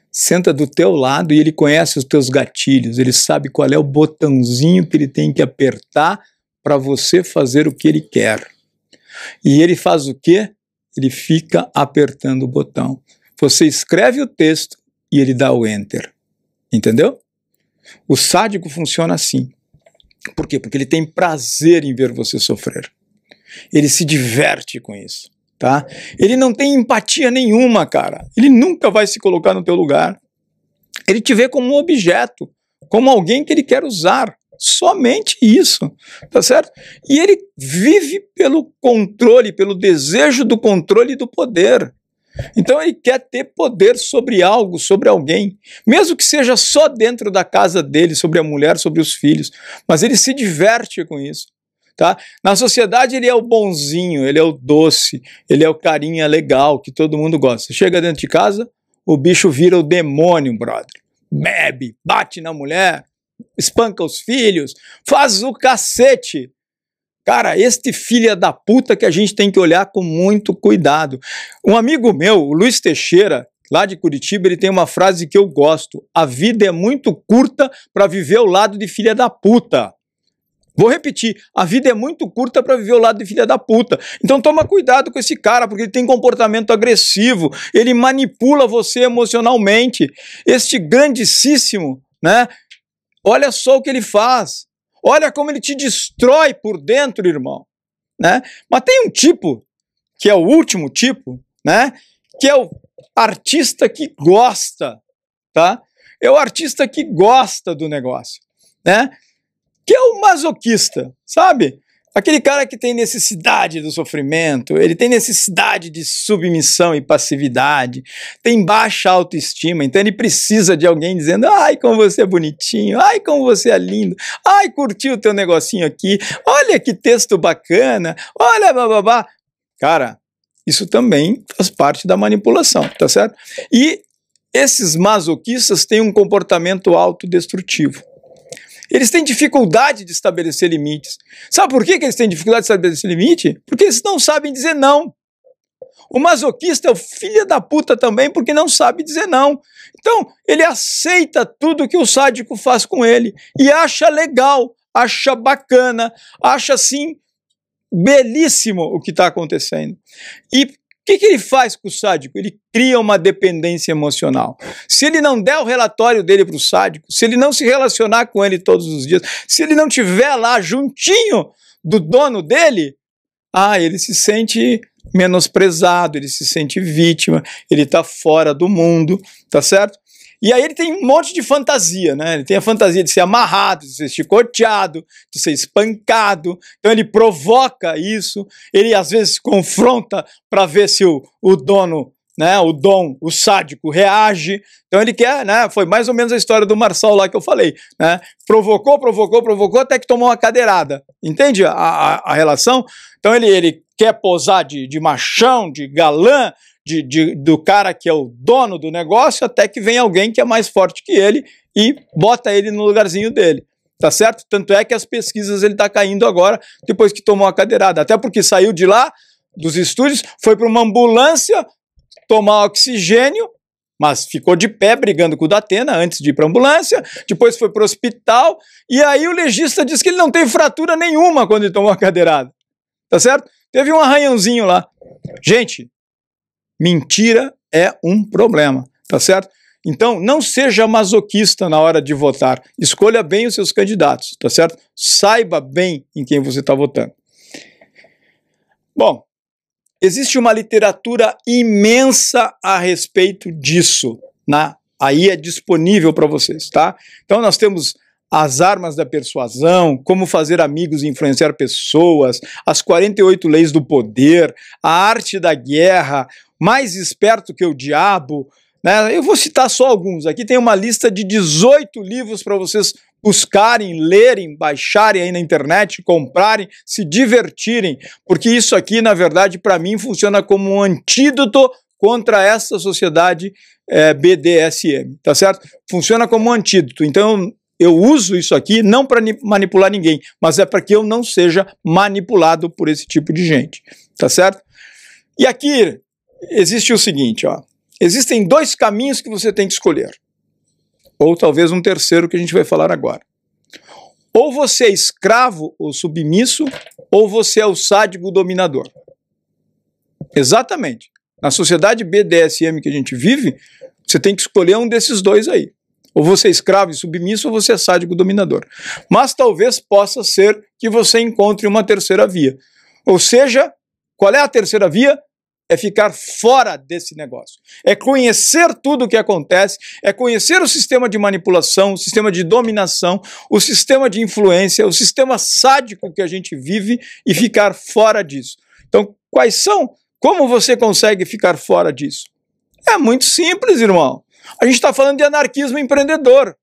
Senta do teu lado e ele conhece os teus gatilhos, ele sabe qual é o botãozinho que ele tem que apertar para você fazer o que ele quer. E ele faz o quê? Ele fica apertando o botão. Você escreve o texto e ele dá o enter. Entendeu? O sádico funciona assim. Por quê? Porque ele tem prazer em ver você sofrer. Ele se diverte com isso. Tá? Ele não tem empatia nenhuma, cara. Ele nunca vai se colocar no teu lugar. Ele te vê como um objeto, como alguém que ele quer usar. Somente isso, tá certo? E ele vive pelo controle, pelo desejo do controle e do poder. Então ele quer ter poder sobre algo, sobre alguém, mesmo que seja só dentro da casa dele, sobre a mulher, sobre os filhos, mas ele se diverte com isso. Tá? Na sociedade ele é o bonzinho, ele é o doce, ele é o carinha legal, que todo mundo gosta. Chega dentro de casa, o bicho vira o demônio, brother. Bebe, bate na mulher, espanca os filhos, faz o cacete. Cara, este filho da puta que a gente tem que olhar com muito cuidado. Um amigo meu, o Luiz Teixeira, lá de Curitiba, ele tem uma frase que eu gosto: a vida é muito curta para viver ao lado de filha da puta. Vou repetir, a vida é muito curta para viver ao lado de filha da puta. Então toma cuidado com esse cara, porque ele tem comportamento agressivo, ele manipula você emocionalmente. Este grandíssimo, né? Olha só o que ele faz. Olha como ele te destrói por dentro, irmão, né? Mas tem um tipo, que é o último tipo, né? Que é o artista que gosta, tá? É o artista que gosta do negócio, né? Que é o masoquista, sabe? Aquele cara que tem necessidade do sofrimento, ele tem necessidade de submissão e passividade, tem baixa autoestima, então ele precisa de alguém dizendo: ai, como você é bonitinho, ai, como você é lindo, ai, curtiu o teu negocinho aqui, olha que texto bacana, olha, bababá. Cara, isso também faz parte da manipulação, tá certo? E esses masoquistas têm um comportamento autodestrutivo. Eles têm dificuldade de estabelecer limites. Sabe por que eles têm dificuldade de estabelecer limite? Porque eles não sabem dizer não. O masoquista é o filho da puta também, porque não sabe dizer não. Então, ele aceita tudo que o sádico faz com ele e acha legal, acha bacana, acha assim belíssimo o que está acontecendo. E o que ele faz com o sádico? Ele cria uma dependência emocional. Se ele não der o relatório dele para o sádico, se ele não se relacionar com ele todos os dias, se ele não estiver lá juntinho do dono dele, ele se sente menosprezado, ele se sente vítima, ele está fora do mundo, tá certo? E aí ele tem um monte de fantasia, né? Ele tem a fantasia de ser amarrado, de ser chicoteado, de ser espancado. Então ele provoca isso, ele às vezes confronta para ver se o dono, né, o sádico reage. Então ele quer, né? Foi mais ou menos a história do Marçal lá que eu falei, né? Provocou, até que tomou uma cadeirada. Entende a relação? Então ele quer posar de machão, de galã, do cara que é o dono do negócio, até que vem alguém que é mais forte que ele e bota ele no lugarzinho dele, tá certo? Tanto é que as pesquisas ele tá caindo agora, depois que tomou a cadeirada, até porque saiu de lá, dos estúdios, foi para uma ambulância tomar oxigênio, mas ficou de pé brigando com o Datena antes de ir para a ambulância, depois foi para o hospital, e aí o legista disse que ele não tem fratura nenhuma quando ele tomou a cadeirada, tá certo? Teve um arranhãozinho lá. Gente, mentira é um problema, tá certo? Então, não seja masoquista na hora de votar. Escolha bem os seus candidatos, tá certo? Saiba bem em quem você está votando. Bom, existe uma literatura imensa a respeito disso, né? Aí é disponível para vocês, tá? Então, nós temos As Armas da Persuasão, Como Fazer Amigos e Influenciar Pessoas, As 48 Leis do Poder, A Arte da Guerra, Mais Esperto que o Diabo, né? Eu vou citar só alguns. Aqui tem uma lista de 18 livros para vocês buscarem, lerem, baixarem aí na internet, comprarem, se divertirem, porque isso aqui, na verdade, para mim, funciona como um antídoto contra essa sociedade BDSM, tá certo? Funciona como um antídoto. Então, eu uso isso aqui não para manipular ninguém, mas é para que eu não seja manipulado por esse tipo de gente, tá certo? E aqui existe o seguinte, ó. Existem dois caminhos que você tem que escolher. Ou talvez um terceiro que a gente vai falar agora. Ou você é escravo ou submisso, ou você é o sádico dominador. Exatamente. Na sociedade BDSM que a gente vive, você tem que escolher um desses dois aí. Ou você é escravo e submisso, ou você é sádico dominador. Mas talvez possa ser que você encontre uma terceira via. Ou seja, qual é a terceira via? É ficar fora desse negócio. É conhecer tudo o que acontece, é conhecer o sistema de manipulação, o sistema de dominação, o sistema de influência, o sistema sádico que a gente vive e ficar fora disso. Então, quais são? Como você consegue ficar fora disso? É muito simples, irmão. A gente está falando de anarquismo empreendedor.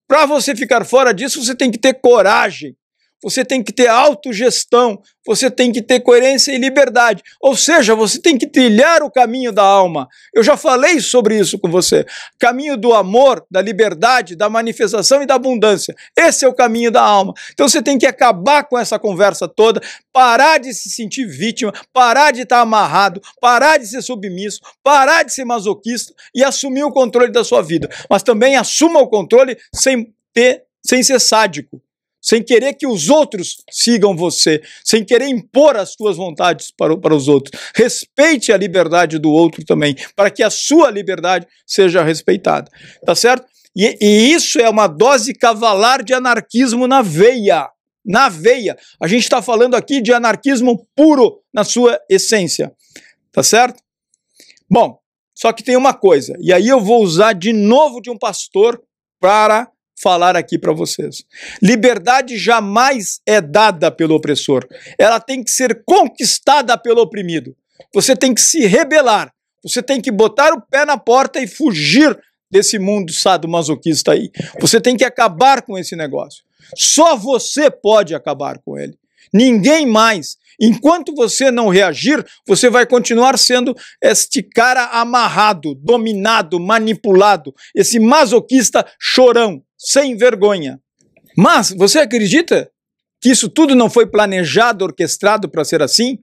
Para você ficar fora disso, você tem que ter coragem. você tem que ter autogestão, você tem que ter coerência e liberdade. Ou seja, você tem que trilhar o caminho da alma. Eu já falei sobre isso com você. Caminho do amor, da liberdade, da manifestação e da abundância. Esse é o caminho da alma. Então você tem que acabar com essa conversa toda, parar de se sentir vítima, parar de estar amarrado, parar de ser submisso, parar de ser masoquista e assumir o controle da sua vida. Mas também assuma o controle sem ser sádico, sem querer que os outros sigam você, sem querer impor as suas vontades para os outros. Respeite a liberdade do outro também, para que a sua liberdade seja respeitada, tá certo? E isso é uma dose cavalar de anarquismo na veia. Na veia. A gente está falando aqui de anarquismo puro na sua essência, tá certo? Bom, só que tem uma coisa, e aí eu vou usar de novo de um pastor para falar aqui para vocês. Liberdade jamais é dada pelo opressor. Ela tem que ser conquistada pelo oprimido. Você tem que se rebelar. Você tem que botar o pé na porta e fugir desse mundo sadomasoquista aí. Você tem que acabar com esse negócio. Só você pode acabar com ele. Ninguém mais. Enquanto você não reagir, você vai continuar sendo este cara amarrado, dominado, manipulado, esse masoquista chorão, sem vergonha. Mas você acredita que isso tudo não foi planejado, orquestrado para ser assim?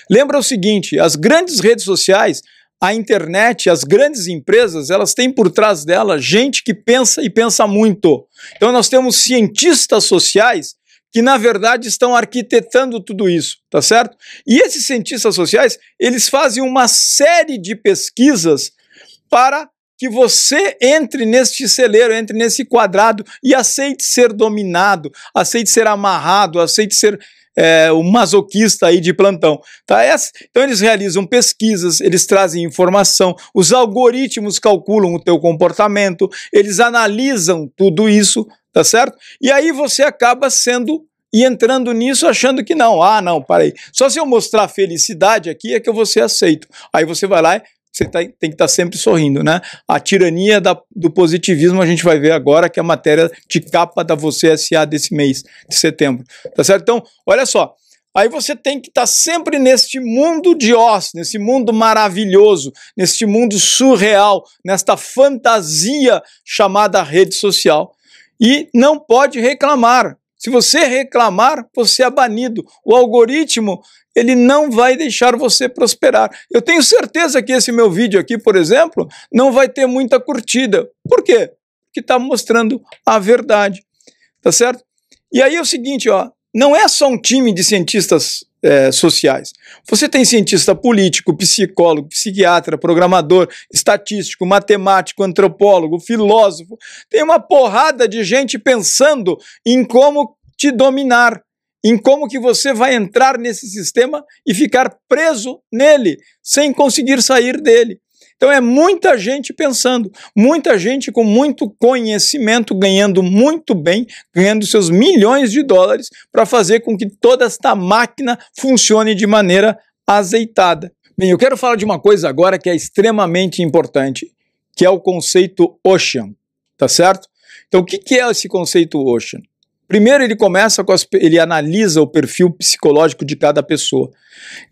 Lembra o seguinte, as grandes redes sociais, a internet, as grandes empresas, elas têm por trás dela gente que pensa e pensa muito. Então nós temos cientistas sociais que na verdade estão arquitetando tudo isso, tá certo? E esses cientistas sociais, eles fazem uma série de pesquisas para que você entre neste celeiro, entre nesse quadrado e aceite ser dominado, aceite ser amarrado, aceite ser o masoquista aí de plantão. Tá? Então eles realizam pesquisas, eles trazem informação, os algoritmos calculam o teu comportamento, eles analisam tudo isso, tá certo? E aí você acaba sendo e entrando nisso achando que não, parei. Só se eu mostrar felicidade aqui é que eu vou ser aceito. Aí você vai lá e você tem que estar sempre sorrindo, né? A tirania do positivismo a gente vai ver agora, que é a matéria de capa da Você S.A. desse mês, de setembro, tá certo? Então, olha só, aí você tem que estar sempre neste mundo de Oz, nesse mundo maravilhoso, neste mundo surreal, nesta fantasia chamada rede social, e não pode reclamar. Se você reclamar, você é banido. O algoritmo, ele não vai deixar você prosperar. Eu tenho certeza que esse meu vídeo aqui, por exemplo, não vai ter muita curtida. Por quê? Porque está mostrando a verdade, tá certo? E aí é o seguinte, ó, não é só um time de cientistas sociais. Você tem cientista político, psicólogo, psiquiatra, programador, estatístico, matemático, antropólogo, filósofo. Tem uma porrada de gente pensando em como te dominar, em como que você vai entrar nesse sistema e ficar preso nele, sem conseguir sair dele. Então é muita gente pensando, muita gente com muito conhecimento, ganhando muito bem, ganhando seus milhões de dólares para fazer com que toda esta máquina funcione de maneira azeitada. Bem, eu quero falar de uma coisa agora que é extremamente importante, que é o conceito Ocean, tá certo? Então o que é esse conceito Ocean? Primeiro ele começa ele analisa o perfil psicológico de cada pessoa.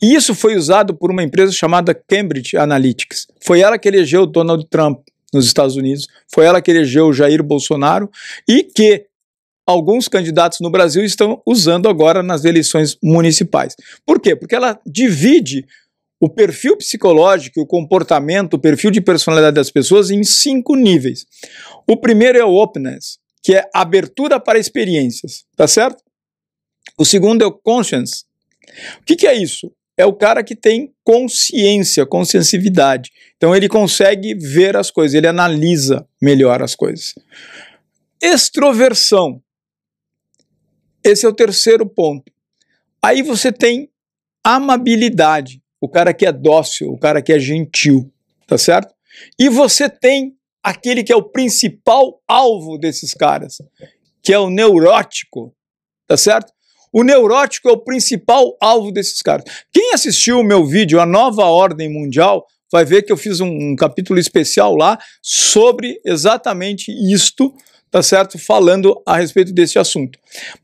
E isso foi usado por uma empresa chamada Cambridge Analytics. Foi ela que elegeu Donald Trump nos Estados Unidos, foi ela que elegeu Jair Bolsonaro e que alguns candidatos no Brasil estão usando agora nas eleições municipais. Por quê? Porque ela divide o perfil psicológico, o comportamento, o perfil de personalidade das pessoas em 5 níveis. O primeiro é o openness, que é abertura para experiências, tá certo? O segundo é o conscience. O que é isso? É o cara que tem consciência, consciencividade. Então ele consegue ver as coisas, ele analisa melhor as coisas. Extroversão. Esse é o terceiro ponto. Aí você tem amabilidade, o cara que é dócil, o cara que é gentil, tá certo? E você tem aquele que é o principal alvo desses caras, que é o neurótico, tá certo? O neurótico é o principal alvo desses caras. Quem assistiu o meu vídeo, A Nova Ordem Mundial, vai ver que eu fiz um capítulo especial lá sobre exatamente isto, tá certo, falando a respeito desse assunto.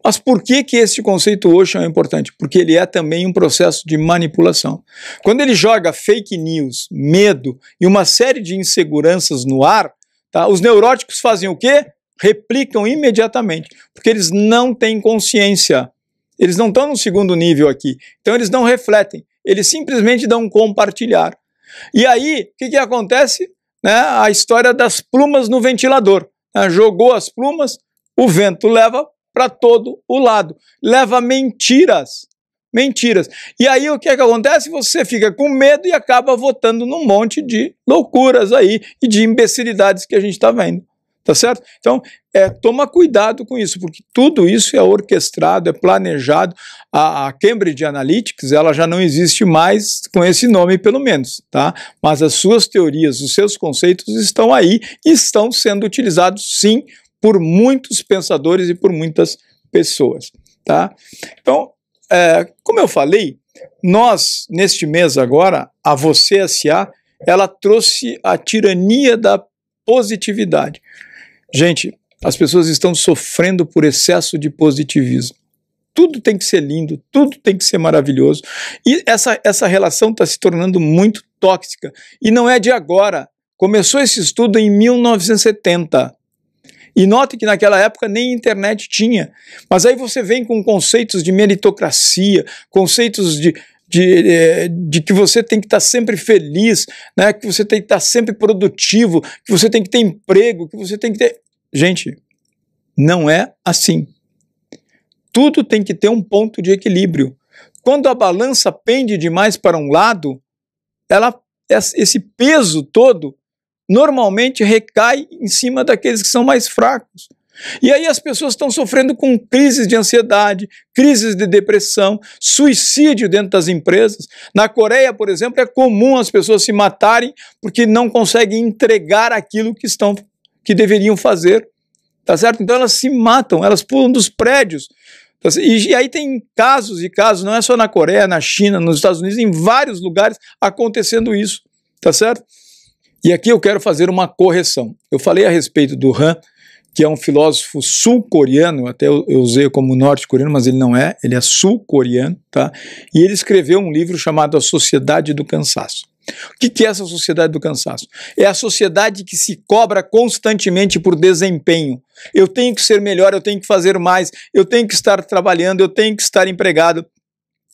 Mas por que que esse conceito Ocean é importante? Porque ele é também um processo de manipulação. Quando ele joga fake news, medo e uma série de inseguranças no ar, tá, os neuróticos fazem o quê? Replicam imediatamente, porque eles não têm consciência. Eles não estão no segundo nível aqui, então eles não refletem, eles simplesmente dão um compartilhar. E aí, o que acontece? Né, a história das plumas no ventilador. Né, jogou as plumas, o vento leva para todo o lado. Leva mentiras. Mentiras. E aí o que acontece? Você fica com medo e acaba votando num monte de loucuras aí e de imbecilidades que a gente está vendo. Tá certo? Então, toma cuidado com isso, porque tudo isso é orquestrado, é planejado. A Cambridge Analytics, ela já não existe mais com esse nome, pelo menos, tá? Mas as suas teorias, os seus conceitos estão aí e estão sendo utilizados, sim, por muitos pensadores e por muitas pessoas, tá? Então, como eu falei, nós, neste mês agora, a Você S.A., ela trouxe a tirania da positividade. Gente, as pessoas estão sofrendo por excesso de positivismo. Tudo tem que ser lindo, tudo tem que ser maravilhoso. E essa relação está se tornando muito tóxica. E não é de agora. Começou esse estudo em 1970. E note que naquela época nem internet tinha. Mas aí você vem com conceitos de meritocracia, conceitos de que você tem que estar sempre feliz, né? Que você tem que estar sempre produtivo, que você tem que ter emprego, que você tem que ter... Gente, não é assim. Tudo tem que ter um ponto de equilíbrio. Quando a balança pende demais para um lado, esse peso todo normalmente recai em cima daqueles que são mais fracos. E aí as pessoas estão sofrendo com crises de ansiedade, crises de depressão, suicídio dentro das empresas. Na Coreia, por exemplo, é comum as pessoas se matarem porque não conseguem entregar aquilo que deveriam fazer, tá certo? Então elas se matam, elas pulam dos prédios. E aí tem casos e casos, não é só na Coreia, na China, nos Estados Unidos, em vários lugares acontecendo isso, tá certo? E aqui eu quero fazer uma correção. Eu falei a respeito do Han, que é um filósofo sul-coreano, até eu usei como norte-coreano, mas ele não é, ele é sul-coreano, tá? E ele escreveu um livro chamado A Sociedade do Cansaço. O que é essa sociedade do cansaço? É a sociedade que se cobra constantemente por desempenho. Eu tenho que ser melhor, eu tenho que fazer mais, eu tenho que estar trabalhando, eu tenho que estar empregado.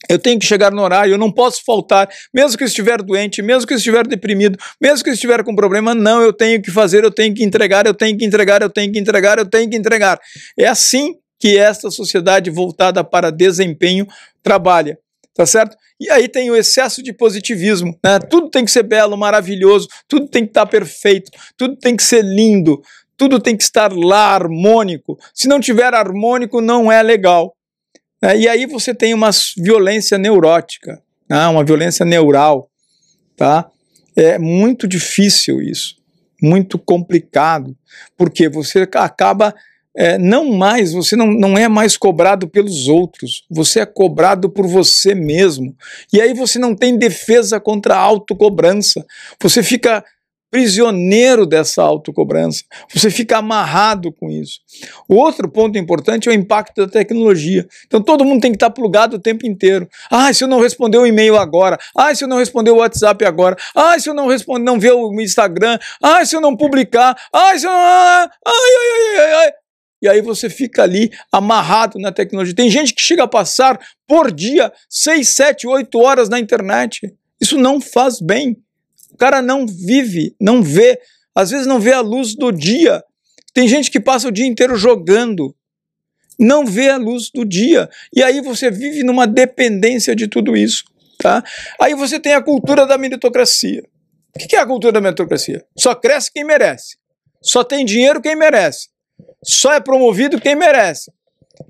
Eu tenho que chegar no horário, eu não posso faltar, mesmo que eu estiver doente, mesmo que eu estiver deprimido, mesmo que eu estiver com problema, não, eu tenho que fazer, eu tenho que entregar, eu tenho que entregar, eu tenho que entregar, eu tenho que entregar. É assim que esta sociedade voltada para desempenho trabalha, tá certo? E aí tem o excesso de positivismo, né? Tudo tem que ser belo, maravilhoso, tudo tem que estar perfeito, tudo tem que ser lindo, tudo tem que estar lá harmônico. Se não tiver harmônico, não é legal. E aí você tem uma violência neurótica, né? Uma violência neural, tá? É muito difícil isso, muito complicado, porque você acaba, você não é mais cobrado pelos outros, você é cobrado por você mesmo, e aí você não tem defesa contra a autocobrança, você fica prisioneiro dessa autocobrança, você fica amarrado com isso. O outro ponto importante é o impacto da tecnologia. Então todo mundo tem que estar plugado o tempo inteiro. Ah, se eu não responder o e-mail agora, ah, se eu não responder o WhatsApp agora, ah, se eu não responder, não ver o Instagram, ah, se eu não publicar, ah, se eu não... E aí você fica ali amarrado na tecnologia. Tem gente que chega a passar por dia 6, 7, 8 horas na internet. Isso não faz bem. O cara não vive, não vê, às vezes não vê a luz do dia. Tem gente que passa o dia inteiro jogando, não vê a luz do dia. E aí você vive numa dependência de tudo isso, tá? Aí você tem a cultura da meritocracia. O que é a cultura da meritocracia? Só cresce quem merece. Só tem dinheiro quem merece. Só é promovido quem merece.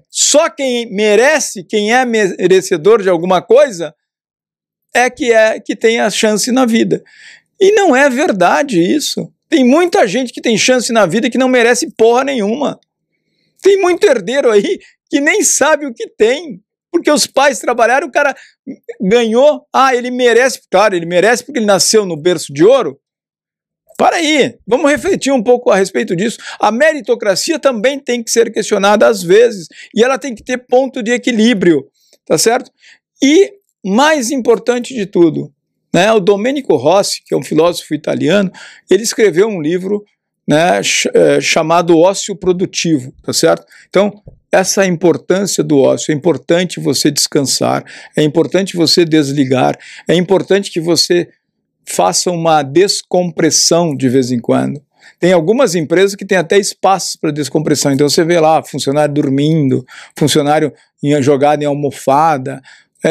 Só quem merece, quem é merecedor de alguma coisa, que tem a chance na vida. E não é verdade isso. Tem muita gente que tem chance na vida que não merece porra nenhuma. Tem muito herdeiro aí que nem sabe o que tem, porque os pais trabalharam, o cara ganhou, ele merece, claro, ele merece porque ele nasceu no berço de ouro. Para aí, vamos refletir um pouco a respeito disso. A meritocracia também tem que ser questionada às vezes, e ela tem que ter ponto de equilíbrio, tá certo? E, mais importante de tudo, né, o Domenico Rossi, que é um filósofo italiano, ele escreveu um livro, né, chamado Ócio Produtivo, tá certo? Então, essa importância do ócio, é importante você descansar, é importante você desligar, é importante que você faça uma descompressão de vez em quando. Tem algumas empresas que têm até espaços para descompressão, então você vê lá funcionário dormindo, funcionário jogado em almofada,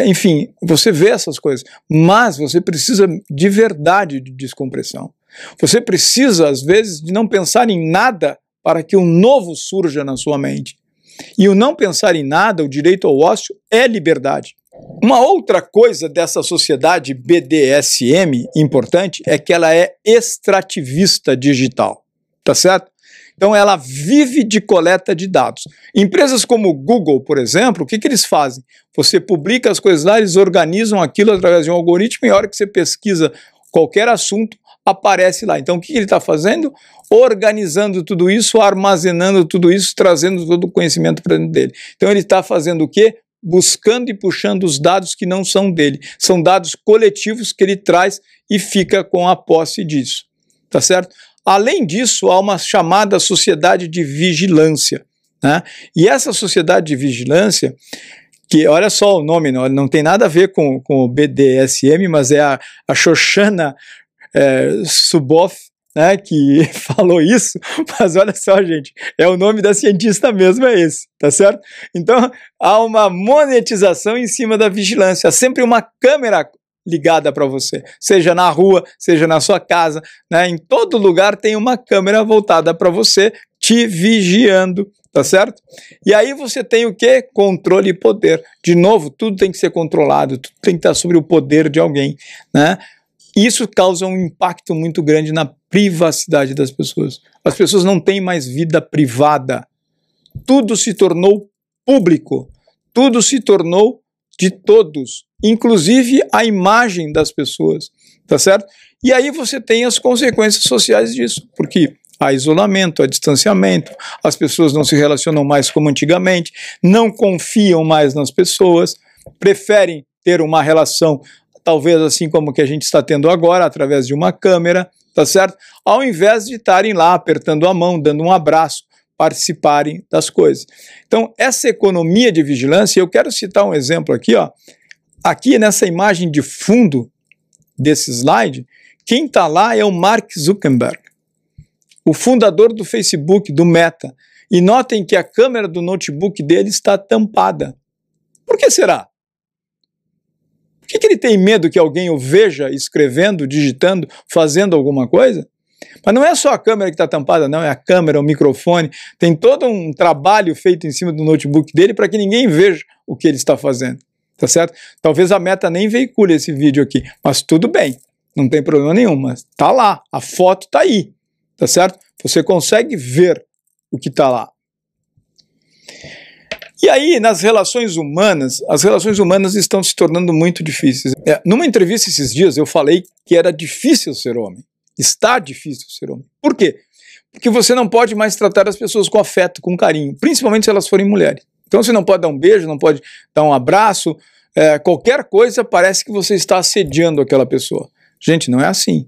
enfim, você vê essas coisas, mas você precisa de verdade de descompressão. Você precisa, às vezes, de não pensar em nada para que um novo surja na sua mente. E o não pensar em nada, o direito ao ócio, é liberdade. Uma outra coisa dessa sociedade BDSM importante é que ela é extrativista digital, tá certo? Então ela vive de coleta de dados. Empresas como o Google, por exemplo, o que eles fazem? Você publica as coisas lá, eles organizam aquilo através de um algoritmo e a hora que você pesquisa qualquer assunto, aparece lá. Então o que ele está fazendo? Organizando tudo isso, armazenando tudo isso, trazendo todo o conhecimento para dentro dele. Então ele está fazendo o quê? Buscando e puxando os dados que não são dele. São dados coletivos que ele traz e fica com a posse disso. Tá certo? Além disso, há uma chamada sociedade de vigilância, né? E essa sociedade de vigilância, que olha só o nome, não tem nada a ver com o BDSM, mas é a Shoshana Zuboff, né, que falou isso, mas olha só, gente, é o nome da cientista mesmo, é esse, tá certo? Então, há uma monetização em cima da vigilância, há sempre uma câmera ligada para você, seja na rua, seja na sua casa, né, em todo lugar tem uma câmera voltada para você, te vigiando, tá certo? E aí você tem o quê? Controle e poder. De novo, tudo tem que ser controlado, tudo tem que estar sobre o poder de alguém, né? Isso causa um impacto muito grande na privacidade das pessoas. As pessoas não têm mais vida privada. Tudo se tornou público. Tudo se tornou de todos, inclusive a imagem das pessoas, tá certo? E aí você tem as consequências sociais disso, porque há isolamento, há distanciamento, as pessoas não se relacionam mais como antigamente, não confiam mais nas pessoas, preferem ter uma relação talvez assim como que a gente está tendo agora, através de uma câmera, tá certo? Ao invés de estarem lá apertando a mão, dando um abraço, participarem das coisas. Então, essa economia de vigilância, eu quero citar um exemplo aqui, ó. Aqui nessa imagem de fundo desse slide, quem está lá é o Mark Zuckerberg, o fundador do Facebook, do Meta. E notem que a câmera do notebook dele está tampada. Por que será? Por que ele tem medo que alguém o veja escrevendo, digitando, fazendo alguma coisa? Mas não é só a câmera que está tampada, não, é a câmera, o microfone, tem todo um trabalho feito em cima do notebook dele para que ninguém veja o que ele está fazendo, tá certo? Talvez a Meta nem veicule esse vídeo aqui, mas tudo bem, não tem problema nenhum, mas tá lá, a foto tá aí, tá certo? Você consegue ver o que tá lá. E aí, nas relações humanas, as relações humanas estão se tornando muito difíceis. Numa entrevista esses dias eu falei que era difícil ser homem. Está difícil ser homem. Por quê? Porque você não pode mais tratar as pessoas com afeto, com carinho, principalmente se elas forem mulheres. Então você não pode dar um beijo, não pode dar um abraço, qualquer coisa parece que você está assediando aquela pessoa. Gente, não é assim.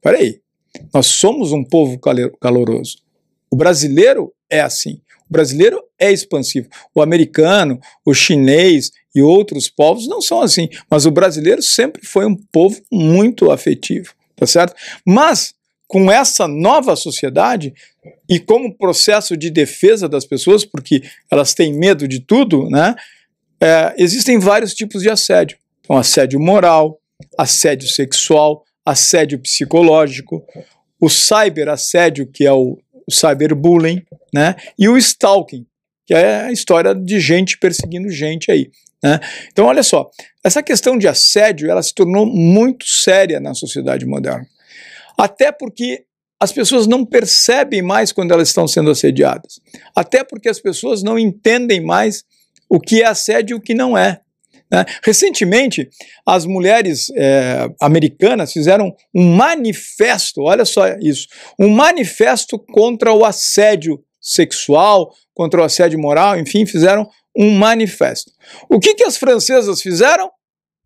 Peraí, nós somos um povo caloroso. O brasileiro é assim. O brasileiro é expansivo. O americano, o chinês e outros povos não são assim. Mas o brasileiro sempre foi um povo muito afetivo, tá certo? Mas, com essa nova sociedade e como processo de defesa das pessoas, porque elas têm medo de tudo, né? Existem vários tipos de assédio. Então, assédio moral, assédio sexual, assédio psicológico, o cyberassédio, que é o cyberbullying, né? E o stalking, que é a história de gente perseguindo gente aí, né? Então, olha só, essa questão de assédio, ela se tornou muito séria na sociedade moderna. Até porque as pessoas não percebem mais quando elas estão sendo assediadas. Até porque as pessoas não entendem mais o que é assédio e o que não é. né? Recentemente, as mulheres americanas fizeram um manifesto, olha só isso, um manifesto contra o assédio sexual, contra o assédio moral, enfim, fizeram um manifesto. O que as francesas fizeram?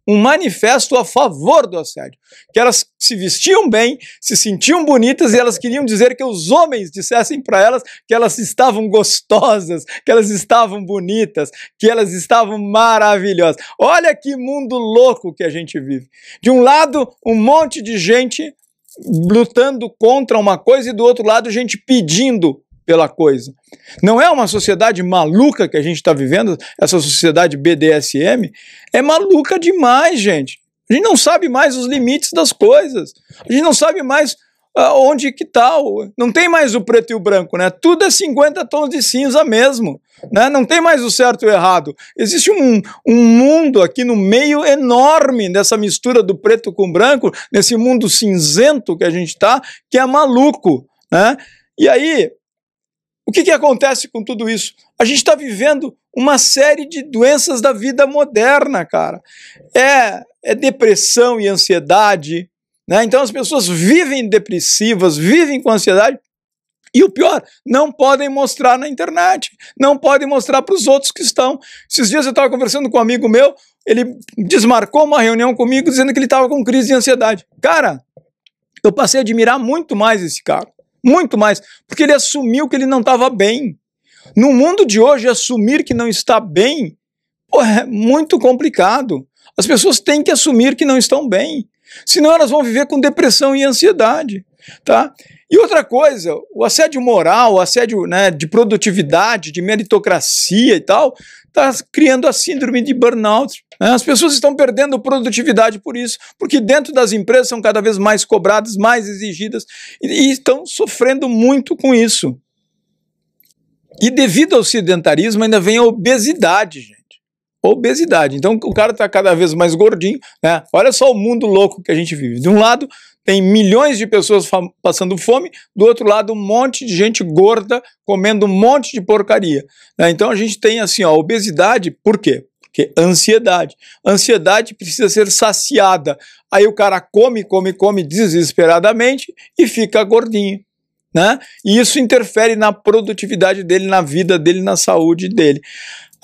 Um manifesto a favor do assédio, que elas se vestiam bem, se sentiam bonitas e elas queriam dizer que os homens dissessem para elas que elas estavam gostosas, que elas estavam bonitas, que elas estavam maravilhosas. Olha que mundo louco que a gente vive. De um lado, um monte de gente lutando contra uma coisa e do outro lado, gente pedindo pela coisa. Não é uma sociedade maluca que a gente está vivendo, essa sociedade BDSM? É maluca demais, gente. A gente não sabe mais os limites das coisas. A gente não sabe mais onde que tá. Não tem mais o preto e o branco, né? Tudo é 50 tons de cinza mesmo, né? Não tem mais o certo e o errado. Existe um mundo aqui no meio enorme dessa mistura do preto com o branco, nesse mundo cinzento que a gente tá, que é maluco, né? E aí, o que acontece com tudo isso? A gente está vivendo uma série de doenças da vida moderna, cara. É depressão e ansiedade, né? Então as pessoas vivem depressivas, vivem com ansiedade, e o pior, não podem mostrar na internet, não podem mostrar para os outros que estão. Esses dias eu estava conversando com um amigo meu, ele desmarcou uma reunião comigo dizendo que ele estava com crise de ansiedade. Cara, eu passei a admirar muito mais esse cara. Muito mais, porque ele assumiu que ele não estava bem. No mundo de hoje, assumir que não está bem, é muito complicado. As pessoas têm que assumir que não estão bem, senão elas vão viver com depressão e ansiedade, tá? E outra coisa, o assédio moral, o assédio, né, de produtividade, de meritocracia e tal, está criando a síndrome de burnout. Né? As pessoas estão perdendo produtividade por isso, porque dentro das empresas são cada vez mais cobradas, mais exigidas, e estão sofrendo muito com isso. E devido ao sedentarismo ainda vem a obesidade, gente. Obesidade. Então o cara está cada vez mais gordinho, né? Olha só o mundo louco que a gente vive. De um lado, tem milhões de pessoas passando fome, do outro lado, um monte de gente gorda comendo um monte de porcaria. Né? Então a gente tem assim, ó, obesidade, por quê? Porque ansiedade. Ansiedade precisa ser saciada. Aí o cara come desesperadamente e fica gordinho. Né? E isso interfere na produtividade dele, na vida dele, na saúde dele.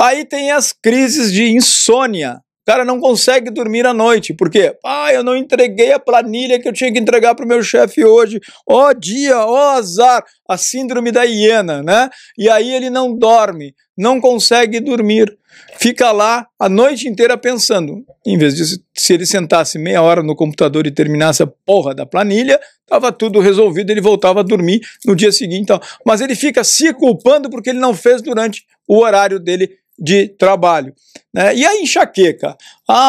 Aí tem as crises de insônia. O cara não consegue dormir à noite. Por quê? Eu não entreguei a planilha que eu tinha que entregar para o meu chefe hoje. Ó dia, ó azar. A síndrome da hiena, né? E aí ele não dorme, não consegue dormir. Fica lá a noite inteira pensando. Em vez de, se ele sentasse meia hora no computador e terminasse a porra da planilha, estava tudo resolvido, ele voltava a dormir no dia seguinte. Então. Mas ele fica se culpando porque ele não fez durante o horário dele de trabalho. Né? E a enxaqueca?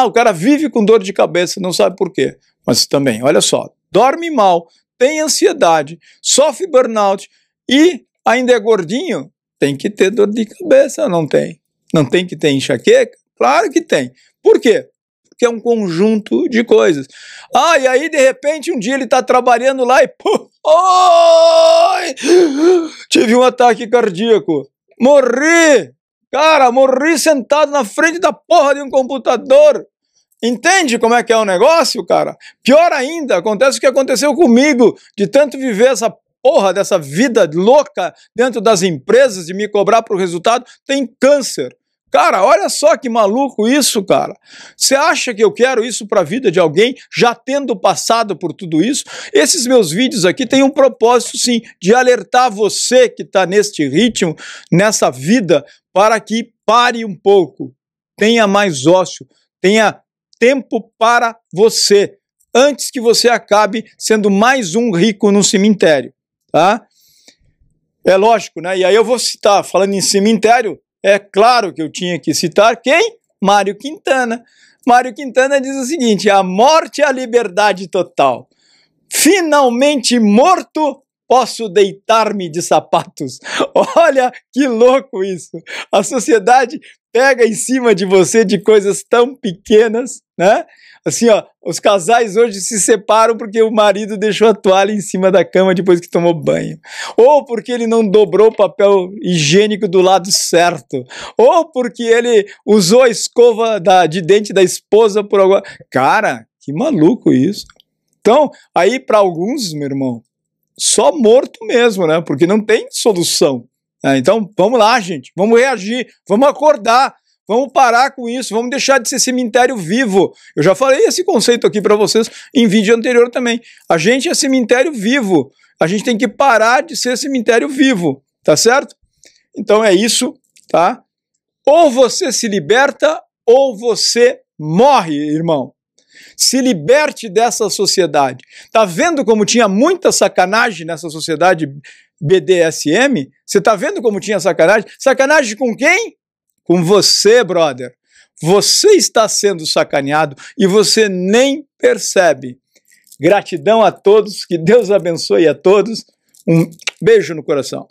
O cara vive com dor de cabeça, não sabe por quê. Mas também, olha só, dorme mal, tem ansiedade, sofre burnout e ainda é gordinho, tem que ter dor de cabeça, não tem? Não tem que ter enxaqueca? Claro que tem. Por quê? Porque é um conjunto de coisas. E aí, de repente, um dia ele está trabalhando lá e... tive um ataque cardíaco. Morri! Cara, morri sentado na frente da porra de um computador. Entende como é que é o negócio, cara? Pior ainda, acontece o que aconteceu comigo, de tanto viver essa porra dessa vida louca dentro das empresas, de me cobrar pro resultado, tem câncer. Cara, olha só que maluco isso, cara. Você acha que eu quero isso para a vida de alguém, já tendo passado por tudo isso? Esses meus vídeos aqui têm um propósito, sim, de alertar você que está neste ritmo, nessa vida, para que pare um pouco, tenha mais ócio, tenha tempo para você, antes que você acabe sendo mais um rico no cemitério, tá? É lógico, né? E aí eu vou citar, falando em cemitério, é claro que eu tinha que citar quem? Mário Quintana. Mário Quintana diz o seguinte: a morte é a liberdade total. Finalmente morto, posso deitar-me de sapatos. Olha que louco isso. A sociedade pega em cima de você de coisas tão pequenas, né? Assim, ó, os casais hoje se separam porque o marido deixou a toalha em cima da cama depois que tomou banho. Ou porque ele não dobrou o papel higiênico do lado certo. Ou porque ele usou a escova de dente da esposa por alguma... Cara, que maluco isso. Então, aí para alguns, meu irmão, só morto mesmo, né? Porque não tem solução. Então, vamos lá, gente. Vamos reagir. Vamos acordar. Vamos parar com isso, vamos deixar de ser cemitério vivo. Eu já falei esse conceito aqui para vocês em vídeo anterior também. A gente é cemitério vivo. A gente tem que parar de ser cemitério vivo, tá certo? Então é isso, tá? Ou você se liberta ou você morre, irmão. Se liberte dessa sociedade. Tá vendo como tinha muita sacanagem nessa sociedade BDSM? Você tá vendo como tinha sacanagem? Sacanagem com quem? Com você, brother. Você está sendo sacaneado e você nem percebe. Gratidão a todos, que Deus abençoe a todos. Um beijo no coração.